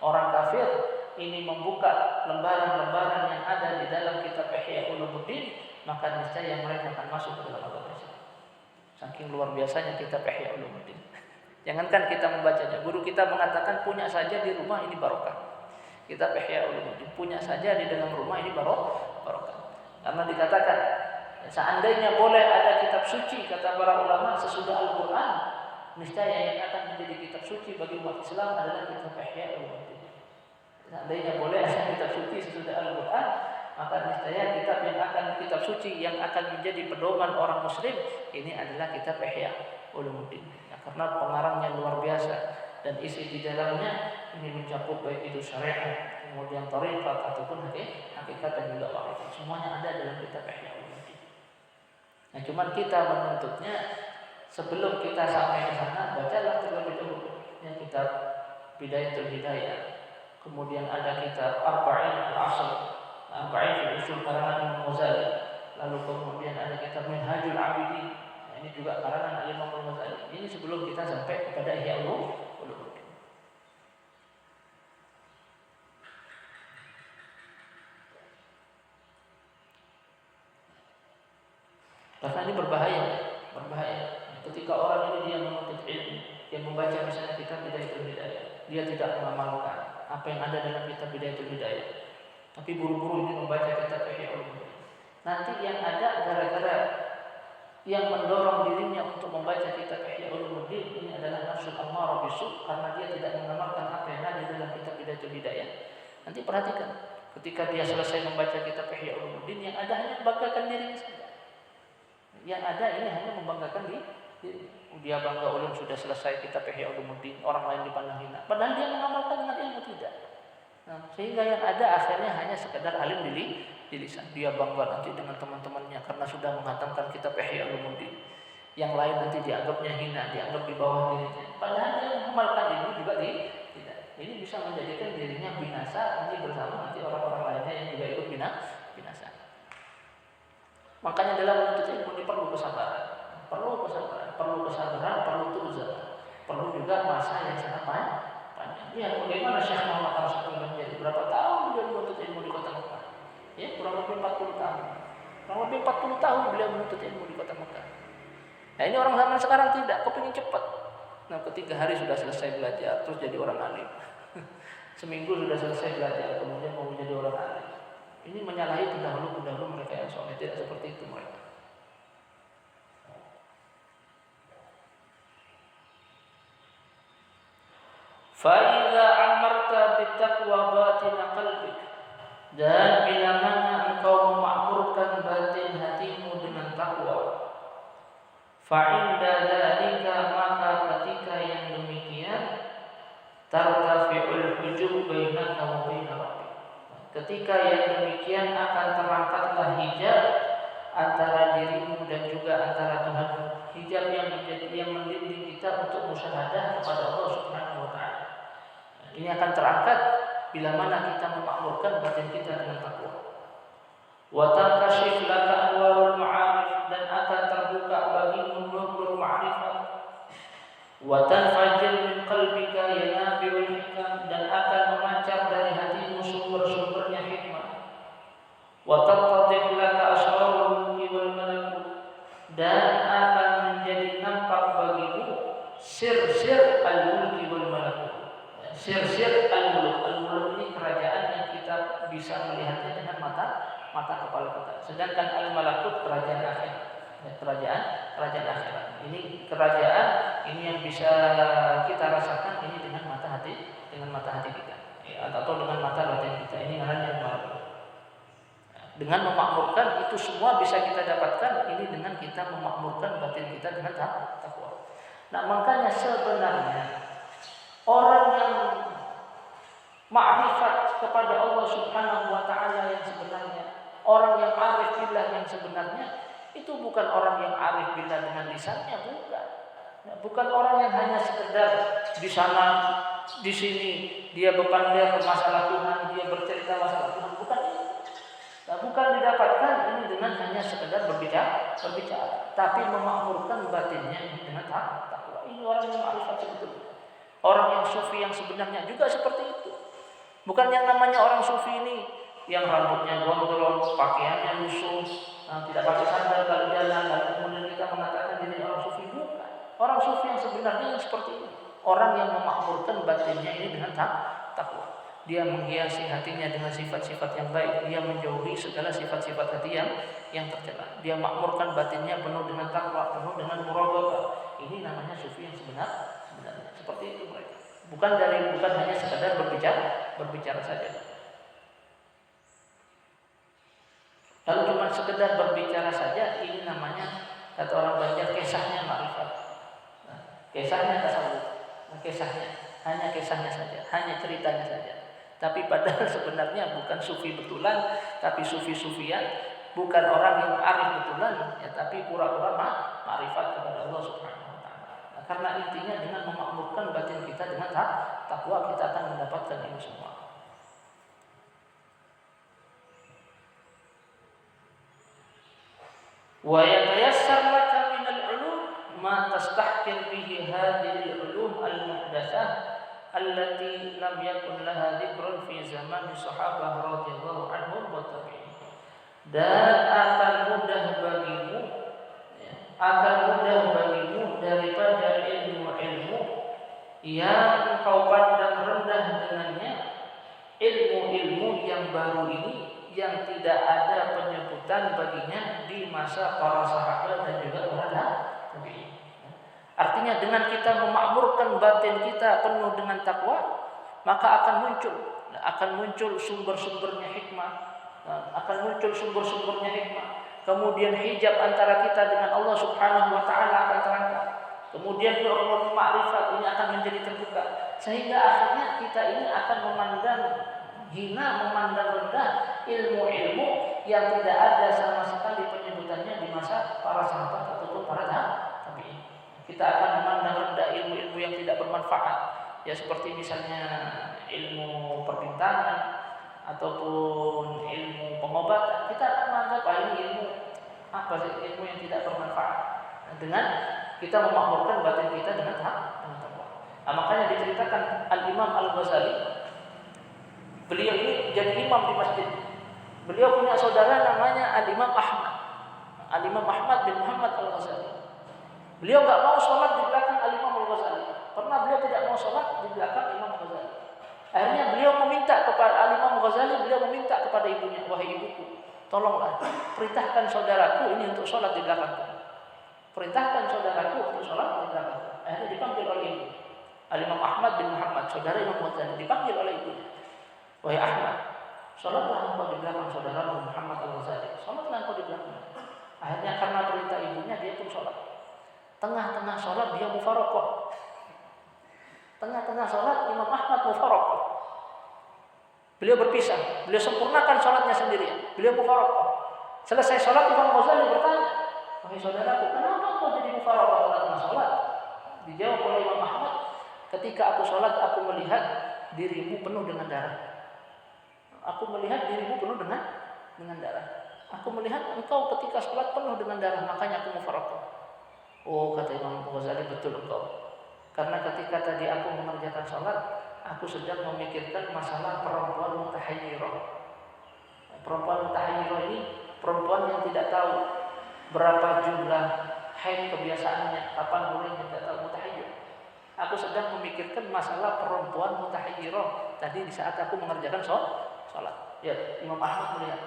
orang kafir ini membuka lembaran-lembaran yang ada di dalam kitab Ihya Ulumuddin, maka niscaya mereka akan masuk ke dalam agama Islam. Saking luar biasanya kitab Ihya Ulumuddin. Jangankan kita membacanya, guru kita mengatakan punya saja di rumah ini barokah. Kitab Ihya Ulumuddin punya saja di dalam rumah ini barokah. Karena dikatakan seandainya boleh ada kitab suci, kata para ulama, sesudah Al-Quran, niscaya yang akan menjadi kitab suci bagi umat Islam adalah kitab Ihya Ulumuddin. Seandainya boleh ada kitab suci sesudah Al-Quran, maka niscaya kitab suci yang akan menjadi pedoman orang Muslim ini adalah kitab Ihya Ulumuddin. Karena pengarangnya luar biasa dan isi di dalamnya ini mencakup baik itu syariat, kemudian tariqat ataupun hakikat dan juga waqif. Semuanya ada dalam kitab Ihya Ulumuddin. Nah, cuman kita menuntutnya sebelum kita sampai ke sana, bacalah terlebih dahulu yang kitab Bidayatul Hidayah. Kemudian ada kitab Arba'in al-Asl, Arba'in fil Usul karangan Imam Ghazali. Lalu kemudian ada kitab Minhajul Abidin. Ini juga karangan Imam Al-Ghazali. Ini sebelum kita sampai kepada Ihya Ulumuddin. Karena ini berbahaya. Ketika orang ini dia menuntut ilmu, dia membaca misalnya kitab Bidayatul Hidayah, dia tidak mengamalkan apa yang ada dalam kitab Bidayatul Hidayah, tapi buru-buru ini membaca kitab Ihya Ulumuddin. Nanti yang ada gara-gara yang mendorong dirinya untuk membaca kitab Ihya Ulumuddin ini adalah nafsu ammarah bisu, karena dia tidak mengamalkan apa yang ada dalam kitab Bidayatul Hidayah. Nanti perhatikan, ketika dia selesai membaca kitab Ihya Ulumuddin, yang ada hanya membanggakan dirinya saja. Yang ada ini hanya membanggakan dia bangga ulun sudah selesai kitab Ihya Ulumuddin, orang lain dipandang hina. Padahal dia mengamalkan dengan ilmu tidak. Sehingga yang ada akhirnya hanya sekedar alim di lisan. Dia bangga nanti dengan teman-temannya karena sudah menghatamkan kitab Ihya Ulumuddin. Yang lain nanti dianggapnya hina, dianggap di bawah dirinya. Padahal dia mengamalkan ilmu juga tidak. Ini bisa menjadikan dirinya binasa nanti bersama nanti orang-orang lainnya yang juga ikut binasa. Makanya dalam menuntut ilmu ini perlu kesabaran, perlu tuzah, perlu juga masa yang sangat panjang. Ya, bagaimana Syekh Muhammad Rasul menjadi berapa tahun beliau menuntut ilmu di kota Mekah? Ya, kurang lebih 40 tahun. Kurang lebih 40 tahun beliau menuntut ilmu di kota Mekah. Nah, ini orang zaman sekarang tidak, kepingin cepat. Nah, ketika hari sudah selesai belajar, terus jadi orang alim. Seminggu sudah selesai belajar, kemudian mau menjadi orang alim. Ini menyalahi pendahulu mereka yang soleh. Tidak seperti itu mereka. Fa'idha amarta bittaqwa batina qalbik, dan bila mana engkau memakmurkan batin hatimu dengan takwa, fa'inda dzalika, maka ketika yang demikian, tartafi'ul hujub bainaka wa baina rabbik, ketika yang demikian akan terangkatlah hijab antara dirimu dan juga antara Tuhan, hijab yang mendinding kita untuk musyahadah kepada Allah Subhanahu wa taala. Ini akan terangkat bila mana kita memakmurkan batin kita dengan takwa. Wa tankashif laka anwarul ma'arif, dan akan terbuka bagimu nur ma'rifat. Wa tanfajir min qalbika yanabiul hikam, dan akan memancar dari hatimu sumber-sumbernya hikmah. Wa tattadih laka asrarul mulki wal malakut, dan akan menjadi nampak bagimu sir-sir al-mulki wal malakut. Sir-sir al-mulk. Al-mulk ini kerajaan yang kita bisa melihatnya dengan mata kepala kita. Sedangkan al-malakut kerajaan akhirat. Kerajaan akhirat. Ini kerajaan ini yang bisa kita rasakan ini dengan mata hati kita. Atau dengan mata batin kita. Ini namanya al-malakut. Dengan memakmurkan itu semua bisa kita dapatkan ini dengan kita memakmurkan batin kita dengan takwa. Nah, makanya sebenarnya orang yang ma'rifat kepada Allah Subhanahu wa taala yang sebenarnya, orang yang arif billah yang sebenarnya, itu bukan orang yang arif billah dengan lisannya, bukan. Bukan orang yang hanya sekedar di sana di sini dia berpandang masalah Tuhan, dia bercerita masalah Tuhan, bukan itu. Nah, bukan didapatkan ini dengan hanya sekedar berbicara, tapi memakmurkan batinnya dengan takwa. Ini orang yang ma'rifat sebetulnya. Orang yang sufi yang sebenarnya juga seperti itu. Bukan yang namanya orang sufi ini yang rambutnya gondrong, pakaiannya lusuh, tidak pakai sandal kalau jalan, lalu kemudian kita mengatakan diri orang sufi. Bukan. Orang sufi yang sebenarnya yang seperti ini. Orang yang memakmurkan batinnya ini dengan takwa. Dia menghiasi hatinya dengan sifat-sifat yang baik. Dia menjauhi segala sifat-sifat hati yang tercela. Dia makmurkan batinnya penuh dengan takwa, penuh dengan muraqabah. Ini namanya sufi yang sebenarnya. Seperti itu mereka. Bukan hanya sekadar berbicara saja. Kalau cuma sekedar berbicara saja, ini namanya kata orang Banjar kisahnya ma'rifat. Kisahnya tasawuf. Hanya kisahnya saja, hanya ceritanya saja. Tapi padahal sebenarnya bukan sufi betulan, tapi sufi-sufian, bukan orang yang arif betulan, ya, tapi pura-pura ma'rifat kepada Allah Subhanahu. Karena intinya dengan memakmurkan batin kita dengan takwa, kita akan mendapatkan ini semua. Wa yatayassar laka min al-'ulum ma tastahqir bihi hadhihi al-'ulum al-muhdatsah allati lam yakun laha dzikrun fi zaman sahabah radhiyallahu anhum wa tabi'in. Dan akan mudah bagimu daripada ilmu-ilmu yang engkau pandang rendah dengannya, ilmu-ilmu yang baru ini yang tidak ada penyebutan baginya di masa para sahabat dan juga para tabi'in. Artinya dengan kita memakmurkan batin kita penuh dengan takwa, maka akan muncul sumber-sumbernya hikmah, kemudian hijab antara kita dengan Allah Subhanahu wa taala akan terangkat. Kemudian nur ma'rifat ini akan menjadi terbuka, sehingga akhirnya kita ini akan memandang hina, memandang rendah ilmu-ilmu yang tidak ada sama sekali penyebutannya di masa para sahabat ataupun para tabi'in. Kita akan memandang rendah ilmu-ilmu yang tidak bermanfaat, ya seperti misalnya ilmu perbintangan ataupun ilmu pengobatan. Kita akan menganggap ini ilmu apa sih, ilmu yang tidak bermanfaat, dengan kita memakmurkan batin kita dengan takwa. Nah, makanya diceritakan Al-Imam Al-Ghazali, beliau ini jadi imam di masjid. Beliau punya saudara namanya Al-Imam Ahmad. Al-Imam Ahmad bin Muhammad Al-Ghazali. Beliau enggak mau sholat di belakang Al-Imam Al-Ghazali. Pernah beliau tidak mau sholat di belakang Imam Al-Ghazali. Akhirnya beliau meminta kepada Al-Imam Al-Ghazali, beliau meminta kepada ibunya, wahai ibuku, tolonglah perintahkan saudaraku ini untuk sholat di belakangku. Perintahkan saudaraku untuk sholat di belakangku. Akhirnya dipanggil oleh ibu. Al-Imam Ahmad bin Muhammad, saudara Imam Ghazali, dipanggil oleh ibunya. Wahai Ahmad, sholatlah engkau di belakang saudara Muhammad Al-Ghazali. Sholatlah engkau di belakang. Akhirnya karena perintah ibunya dia pun sholat. Tengah-tengah sholat dia mufaraqah. Tengah-tengah sholat Imam Ahmad mufaraqah. Beliau berpisah. Beliau sempurnakan sholatnya sendirian. Beliau mufaraqah. Selesai sholat Imam Ghazali bertanya, wahai saudaraku, kenapa kau jadi mufaraqah tengah sholat? Dijawab oleh Imam Ahmad, ketika aku sholat aku melihat dirimu penuh dengan darah. Aku melihat dirimu penuh dengan darah. Aku melihat engkau ketika sholat penuh dengan darah, makanya aku mufaraqah. Oh, kata Imam Ghazali, betul engkau. Karena ketika tadi aku mengerjakan sholat, aku sedang memikirkan masalah perempuan mutahayyirah. Perempuan mutahayyirah ini perempuan yang tidak tahu berapa jumlah haid kebiasaannya, kapan bolehnya, tidak tahu, mutahayyir. Aku sedang memikirkan masalah perempuan mutahayyirah tadi di saat aku mengerjakan sholat. Ya, Imam Ahmad melihat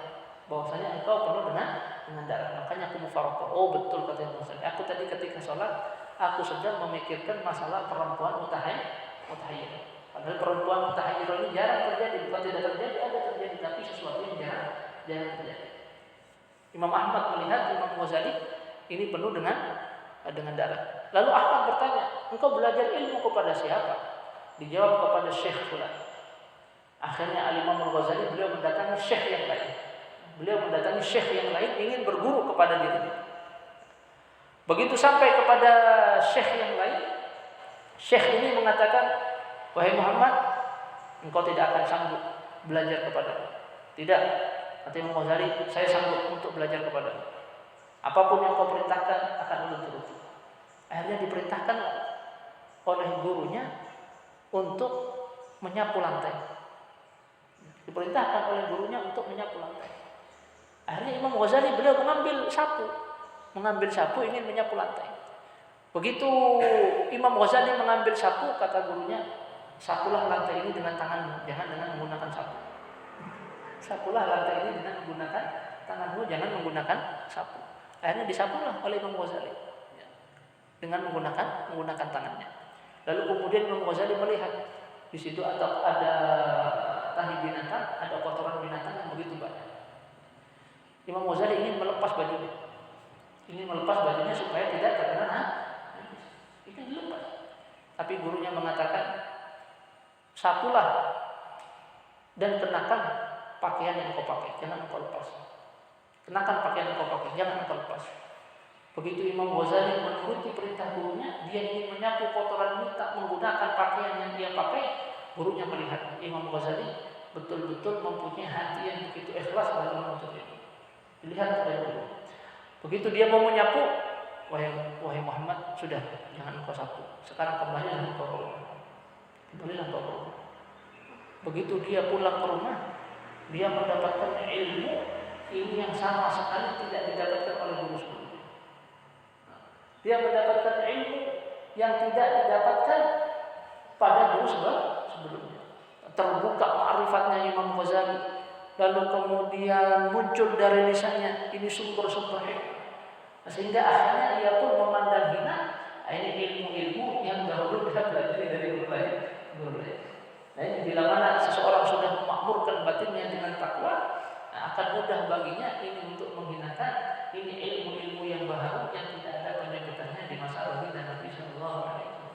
bahwasanya engkau penuh dengan darah, makanya aku mufaraqah. Oh, betul kata Imam Ghazali. Aku tadi ketika sholat aku sedang memikirkan masalah perempuan mutahayyir. Padahal perempuan mutahayyir ini jarang terjadi, bukan tidak terjadi, ada terjadi, tapi sesuatu yang jarang terjadi. Imam Ahmad melihat Imam Ghazali ini penuh dengan darah. Lalu Ahmad bertanya, engkau belajar ilmu kepada siapa? Dijawab, kepada Syekh fulan. Akhirnya Al-Imam Al-Ghazali beliau mendatangi syekh yang lain. Beliau mendatangi syekh yang lain ingin berguru kepada dirinya. Begitu sampai kepada syekh yang lain, syekh ini mengatakan, wahai Muhammad, engkau tidak akan sanggup belajar kepadaku. Tidak, kata Imam Ghazali, saya sanggup untuk belajar kepadamu. Apapun yang kau perintahkan akan ulun turuti. Akhirnya diperintahkan oleh gurunya untuk menyapu lantai. Diperintahkan oleh gurunya untuk menyapu lantai. Akhirnya Imam Ghazali beliau mengambil sapu ingin menyapu lantai. Begitu Imam Ghazali mengambil sapu, kata gurunya, sapulah lantai ini dengan tanganmu, jangan dengan menggunakan sapu. Sapulah lantai ini dengan menggunakan tanganmu, jangan menggunakan sapu. Akhirnya disapulah oleh Imam Ghazali dengan menggunakan tangannya. Lalu kemudian Imam Ghazali melihat di situ ada tahi binatang, ada kotoran binatang yang begitu banyak. Imam Ghazali ingin melepas bajunya supaya tidak terkena najis. Itu dilepas. Tapi gurunya mengatakan, sapulah dan kenakan pakaian yang kau pakai, jangan kau lepas. Kenakan pakaian yang kau pakai, jangan kau lepas. Begitu Imam Ghazali menuruti perintah gurunya, dia ingin menyapu kotoran ini tak menggunakan pakaian yang dia pakai. Gurunya melihat Imam Ghazali betul-betul mempunyai hati yang begitu ikhlas dalam menuntut ilmu. Dilihat oleh guru. Begitu dia mau menyapu, wahai Muhammad, sudah, jangan kau sapu. Sekarang kembalilah kau ke rumah. Begitu dia pulang ke rumah, dia mendapatkan ilmu ini yang sama sekali tidak didapatkan oleh guru sebelumnya. Dia mendapatkan ilmu yang tidak didapatkan pada guru sebelumnya. Terbuka ma'rifatnya Imam Ghazali. Lalu kemudian muncul dari lisannya ini sumber-sumber hikmah. Sehingga akhirnya ia pun memandang hina ini ilmu-ilmu yang dahulu dia pelajari dari guru lain. Nah, ini bila mana seseorang sudah memakmurkan batinnya dengan takwa, akan mudah baginya ini untuk menghinakan ini ilmu-ilmu yang baru yang tidak ada penyebutannya di masa baginda Nabi Sallallahu Alaihi Wasallam.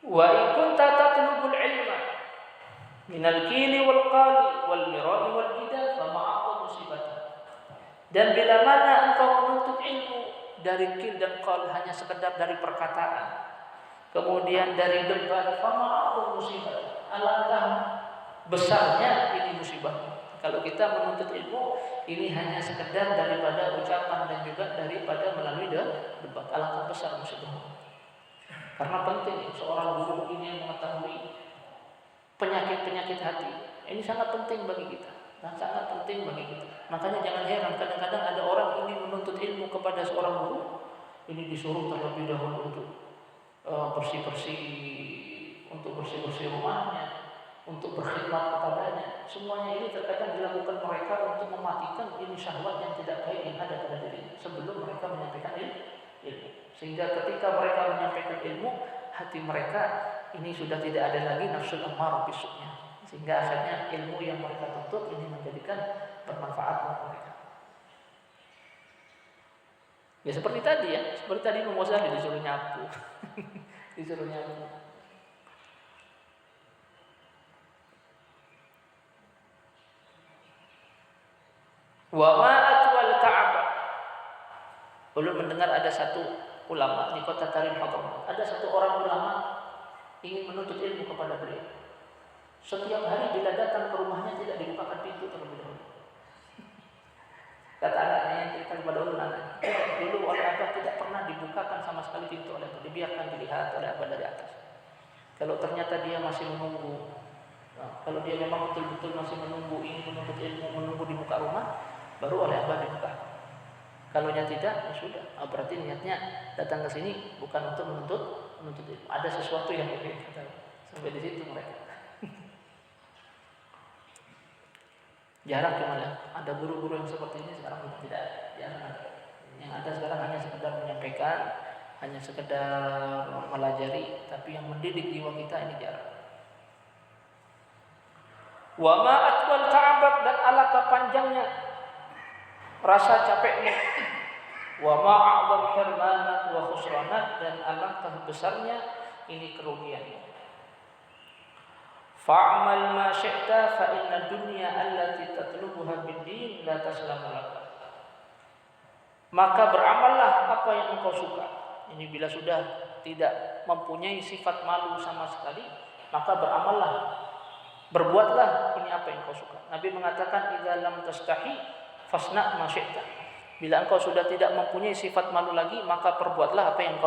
Wa in kunta tatlubul ilma minal qili wal qali wal mira'i wal bidal fa ma'aqul musibah. Dan bila mana engkau menuntut ilmu dari qil dan qal hanya sekedar dari perkataan, kemudian dari debat, fa ma'aqul musibah. Alangkah besarnya ini musibah. Kalau kita menuntut ilmu ini hanya sekedar daripada ucapan dan juga daripada melalui debat, alangkah besar musibah. Karena penting seorang guru ini mengetahui penyakit-penyakit hati. Ini sangat penting bagi kita, dan sangat penting bagi kita. Makanya jangan heran kadang-kadang ada orang ini menuntut ilmu kepada seorang guru, ini disuruh terlebih dahulu untuk bersih-bersih, untuk bersih-bersih rumahnya, untuk berkhidmat kepadanya. Semuanya ini terkadang dilakukan mereka untuk mematikan ini syahwat yang tidak baik yang ada pada dirinya sebelum mereka menyampaikan ilmu. Sehingga ketika mereka menyampaikan ilmu, hati mereka ini sudah tidak ada lagi nafsul ammarah bisuknya. Sehingga akhirnya ilmu yang mereka tuntut ini menjadikan bermanfaat buat mereka. Ya seperti tadi ya, seperti tadi Imam Ghazali disuruh nyapu. Disuruh nyapu. Wa ma atwal Ka'bah. Belum mendengar ada satu ulama di kota Tarim Hadramaut. Ada satu orang ulama ingin menuntut ilmu kepada beliau. Setiap hari bila datang ke rumahnya tidak dibukakan pintu terlebih dahulu. Kata anaknya yang cerita kepada ulama, dulu oleh abah tidak pernah dibukakan sama sekali pintu oleh abah, dibiarkan dilihat oleh abah dari atas. Kalau ternyata dia masih menunggu, kalau dia memang betul-betul masih menunggu ingin menuntut ilmu, menunggu di muka rumah, baru oleh abah dibuka. Kalau nya tidak, ya sudah. Berarti niatnya datang ke sini bukan untuk menuntut ilmu. Ada sesuatu yang berbeda. Sampai di situ mereka. Jarang kemana ada guru-guru yang seperti ini sekarang tidak ada. Jarang ada. Yang ada sekarang hanya sekedar menyampaikan, hanya sekedar melajari, tapi yang mendidik jiwa kita ini jarang. Wa ma atwal Ka'bah, dan alangkah panjangnya rasa capeknya. Wa ma a'zam hirmanat wa khusranat, dan alangkah besarnya ini kerugiannya. Fa'amal ma syi'ta fa inna dunya allati tatlubuha bid-din la taslamu laka. Maka beramallah apa yang engkau suka. Ini bila sudah tidak mempunyai sifat malu sama sekali, maka beramallah, berbuatlah ini apa yang engkau suka. Nabi mengatakan idza lam tastahi fasna ma syi'ta. Bila engkau sudah tidak mempunyai sifat malu lagi, maka perbuatlah apa yang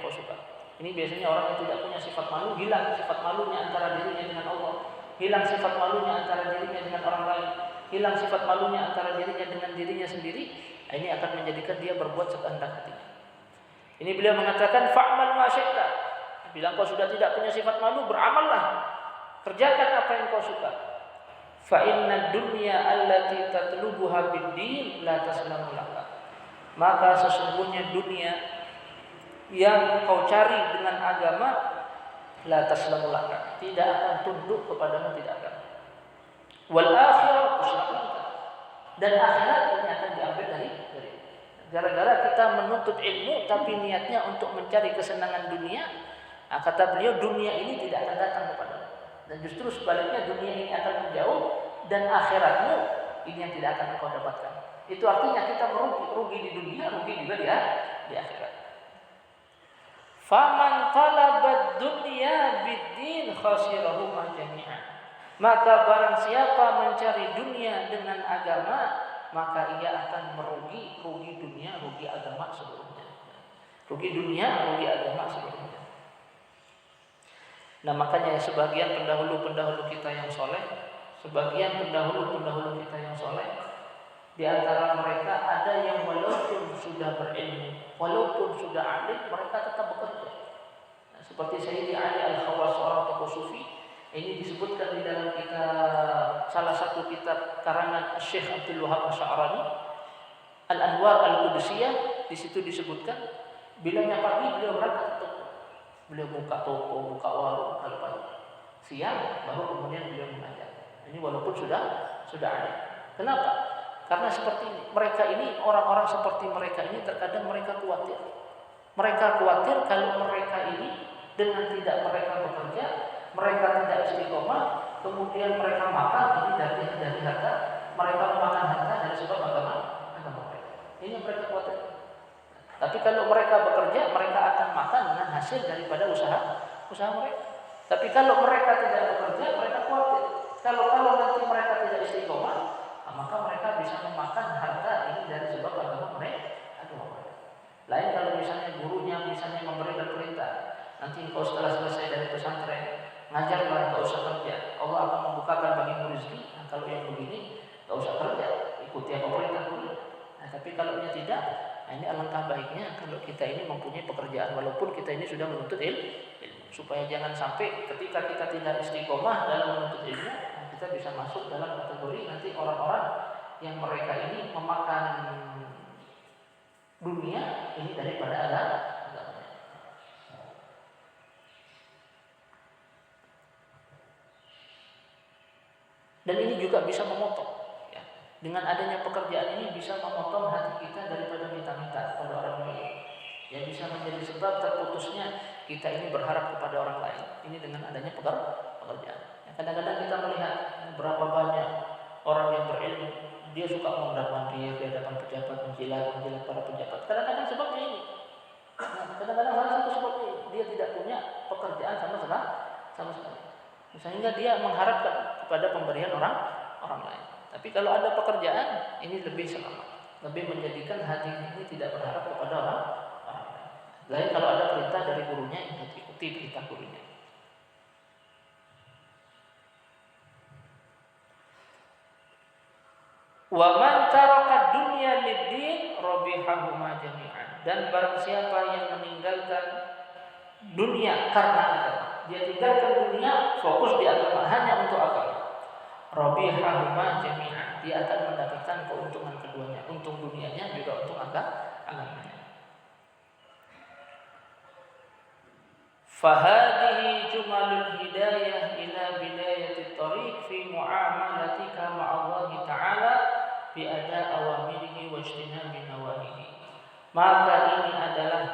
engkau suka. Ini biasanya orang yang tidak punya sifat malu, hilang sifat malunya antara dirinya dengan Allah, hilang sifat malunya antara dirinya dengan orang lain, hilang sifat malunya antara dirinya dengan dirinya sendiri. Ini akan menjadikan dia berbuat sekehendak hatinya. Ini beliau mengatakan fa'mal ma syi'ta. Bila engkau sudah tidak punya sifat malu, beramallah, kerjakan apa yang engkau suka. Fa inna dunya allati tatlubuha bid-din la taslamu laka. Maka sesungguhnya dunia yang kau cari dengan agama la taslamu laka, tidak akan tunduk kepadamu, tidak akan. Wal akhirah tuslaka, dan akhirat ini akan diambil dari. Gara-gara kita menuntut ilmu tapi niatnya untuk mencari kesenangan dunia, kata beliau dunia ini tidak akan datang kepadamu, dan justru sebaliknya dunia ini akan menjauh, dan akhiratmu ini yang tidak akan kau dapatkan. Itu artinya kita rugi di dunia, rugi juga di akhirat. Faman talabad dunya bid-din khasirahuma jami'an. Maka barang siapa mencari dunia dengan agama, maka ia akan rugi dunia, rugi agama seluruhnya. Rugi dunia, rugi agama seluruhnya. Nah, makanya sebagian pendahulu-pendahulu kita yang soleh, di antara mereka ada yang walaupun sudah berilmu, walaupun sudah alim, mereka tetap bekerja. Nah, seperti Sayyidi Ali Al-Khawas, seorang tokoh sufi, ini disebutkan di dalam kitab, salah satu kitab karangan Syekh Abdul Wahab Asy'arani, Al-Anwar Al-Qudsiyah. Di situ disebutkan bilangnya pagi beliau berangkat ke toko. Beliau buka toko, buka warung kalau pagi. Siang baru kemudian beliau mengajar. Ini walaupun sudah ada. Kenapa? Karena seperti ini. Mereka ini, orang-orang seperti mereka ini terkadang mereka khawatir. Mereka khawatir kalau mereka ini dengan tidak mereka bekerja, mereka tidak istiqomah, kemudian mereka makan ini dari harta, mereka memakan harta dari sebab agama mereka. Ini yang mereka khawatir. Tapi kalau mereka bekerja, mereka akan makan dengan hasil daripada usaha mereka. Tapi kalau mereka tidak bekerja, mereka khawatir. Kalau nanti mereka tidak istiqomah, maka mereka bisa memakan harta ini dari sebab agama mereka. Lain kalau misalnya gurunya misalnya memberikan perintah, nanti engkau setelah selesai dari pesantren, ngajarlah, enggak usah kerja. Allah akan membukakan bagimu rezeki. Nah, kalau yang begini, enggak usah kerja, ikuti apa perintah guru. Nah, tapi kalau dia tidak, nah ini alangkah baiknya kalau kita ini mempunyai pekerjaan walaupun kita ini sudah menuntut ilmu, supaya jangan sampai ketika kita tidak istiqomah dalam menuntut ilmu, kita bisa masuk dalam kategori nanti orang-orang yang mereka ini memakan dunia ini daripada agama. Dan ini juga bisa memotong, ya. Dengan adanya pekerjaan ini bisa memotong hati kita daripada minta-minta kepada orang lain. Ya, bisa menjadi sebab terputusnya kita ini berharap kepada orang lain. Ini dengan adanya pekerjaan. Ya, kadang-kadang kita melihat berapa banyak orang yang berilmu, dia suka mondar mandir di hadapan pejabat, menjilat para pejabat. Kadang-kadang sebabnya ini. Nah, kadang-kadang salah satu sebabnya ini, dia tidak punya pekerjaan sama sekali. Sehingga dia mengharapkan kepada pemberian orang lain. Tapi kalau ada pekerjaan, ini lebih selamat, lebih menjadikan hati ini tidak berharap kepada orang lain. Lain kalau ada perintah dari gurunya, ikuti perintah gurunya. Wa man taraka dunya lid-din rabihahuma jami'an. Dan barang siapa yang meninggalkan dunia karena agama, dia tinggalkan dunia, fokus di agama, hanya untuk agama, rabihahuma jami'an, dia akan mendapatkan keuntungan keduanya, untung dunianya juga untung agamanya. Fahadihi jumalul hidayah ila bidayatit tariq fi muamalatika ma'allahi ta'ala bi ada awamirihi wa ijtinabi nawahihi. Maka ini adalah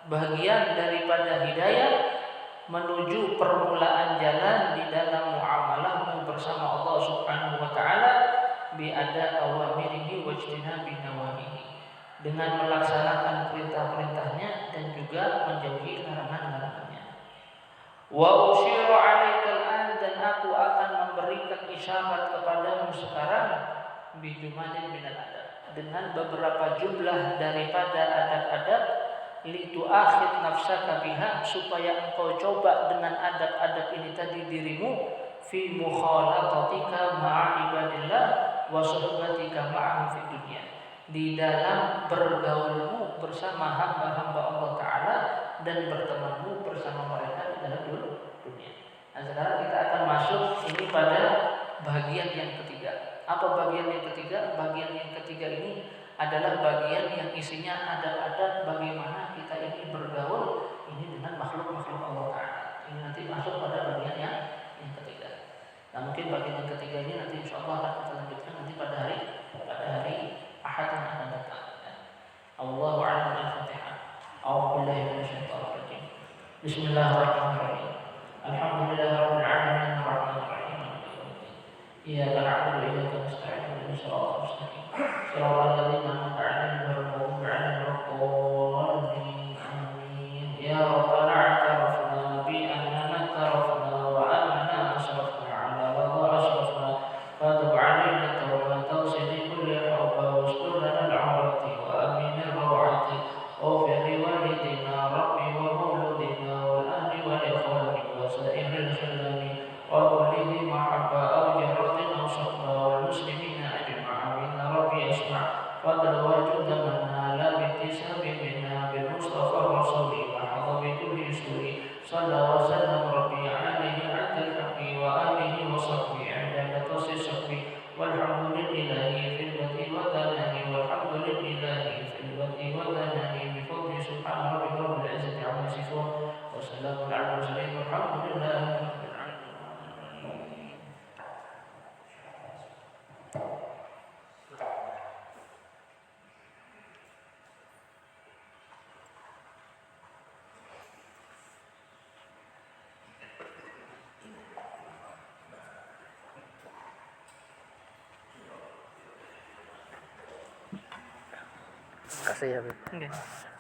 bagian daripada hidayah menuju permulaan jalan di dalam muamalahmu bersama Allah Subhanahu wa taala bi ada awamirihi wa ijtinabi nawahihi, dengan melaksanakan perintah-perintahnya dan juga menjauhi larangan-larangannya. Wa usyiru 'alaikal an, dan aku akan memberikan isyarat kepadamu sekarang bijumalin minal adab, dengan beberapa jumlah daripada adab-adab, litu'akhid nafsaka biha, supaya engkau coba dengan adab-adab ini tadi dirimu, fi mukhalatatika ma'a ibadillah wa suhbatika ma'ahum fid dunya, di dalam bergaulmu bersama hamba-hamba Allah Ta'ala dan bertemanmu bersama mereka di dalam dunia. Nah, sekarang kita akan masuk ini pada bagian yang ketiga. Apa bagian yang ketiga? Bagian yang ketiga ini adalah bagian yang isinya ada bagaimana kita ini bergaul ini dengan makhluk-makhluk Allah Ta'ala. Ini nanti masuk pada bagian yang ketiga. Nah, mungkin bagian yang ketiga ini nanti insya Allah akan kita lanjutkan nanti pada hari Ahad yang akan datang. Allahu a'lam al-Fatihah. A'udzu billahi minasyaitonir rajim. Bismillahirrahmanirrahim. Alhamdulillahirabbil alamin arrahmanir rahim. Iyyaka na'budu wa iyyaka nasta'in. Ihdinas siratal mustaqim. Shiratal ladzina an'amta 'alaihim ghairil maghdubi 'alaihim waladdallin. Amin. Ya rabbana a'tarafna bi annana tarafna wa annana asrafna 'ala wa asrafna fatub 'alaina tawbatan tawsili kulli hawba wastur lana al-'awrati wa amin al-rawati waghfir li walidina rabbi wa mawludina wal ahli wal ikhwani wa sa'iril khilani wa kulli mahabba aw jaratin aw sabba wal muslimina ajma'in rabbi asma' fadl wa judda manna la bitisabi minna bil mustafa rasuli wa hadha bi kulli suri sallallahu wa sallam rabbi alaihi 'adal haqqi wa alihi wa sahbihi 'adala tasisfi walhamdulillahi fil wati wa dhanani walhamdulillahi fil wati wa dhanani bi fadli subhana rabbika rabbil izzati 'amma yasifun wa Makasih ya. Nggih.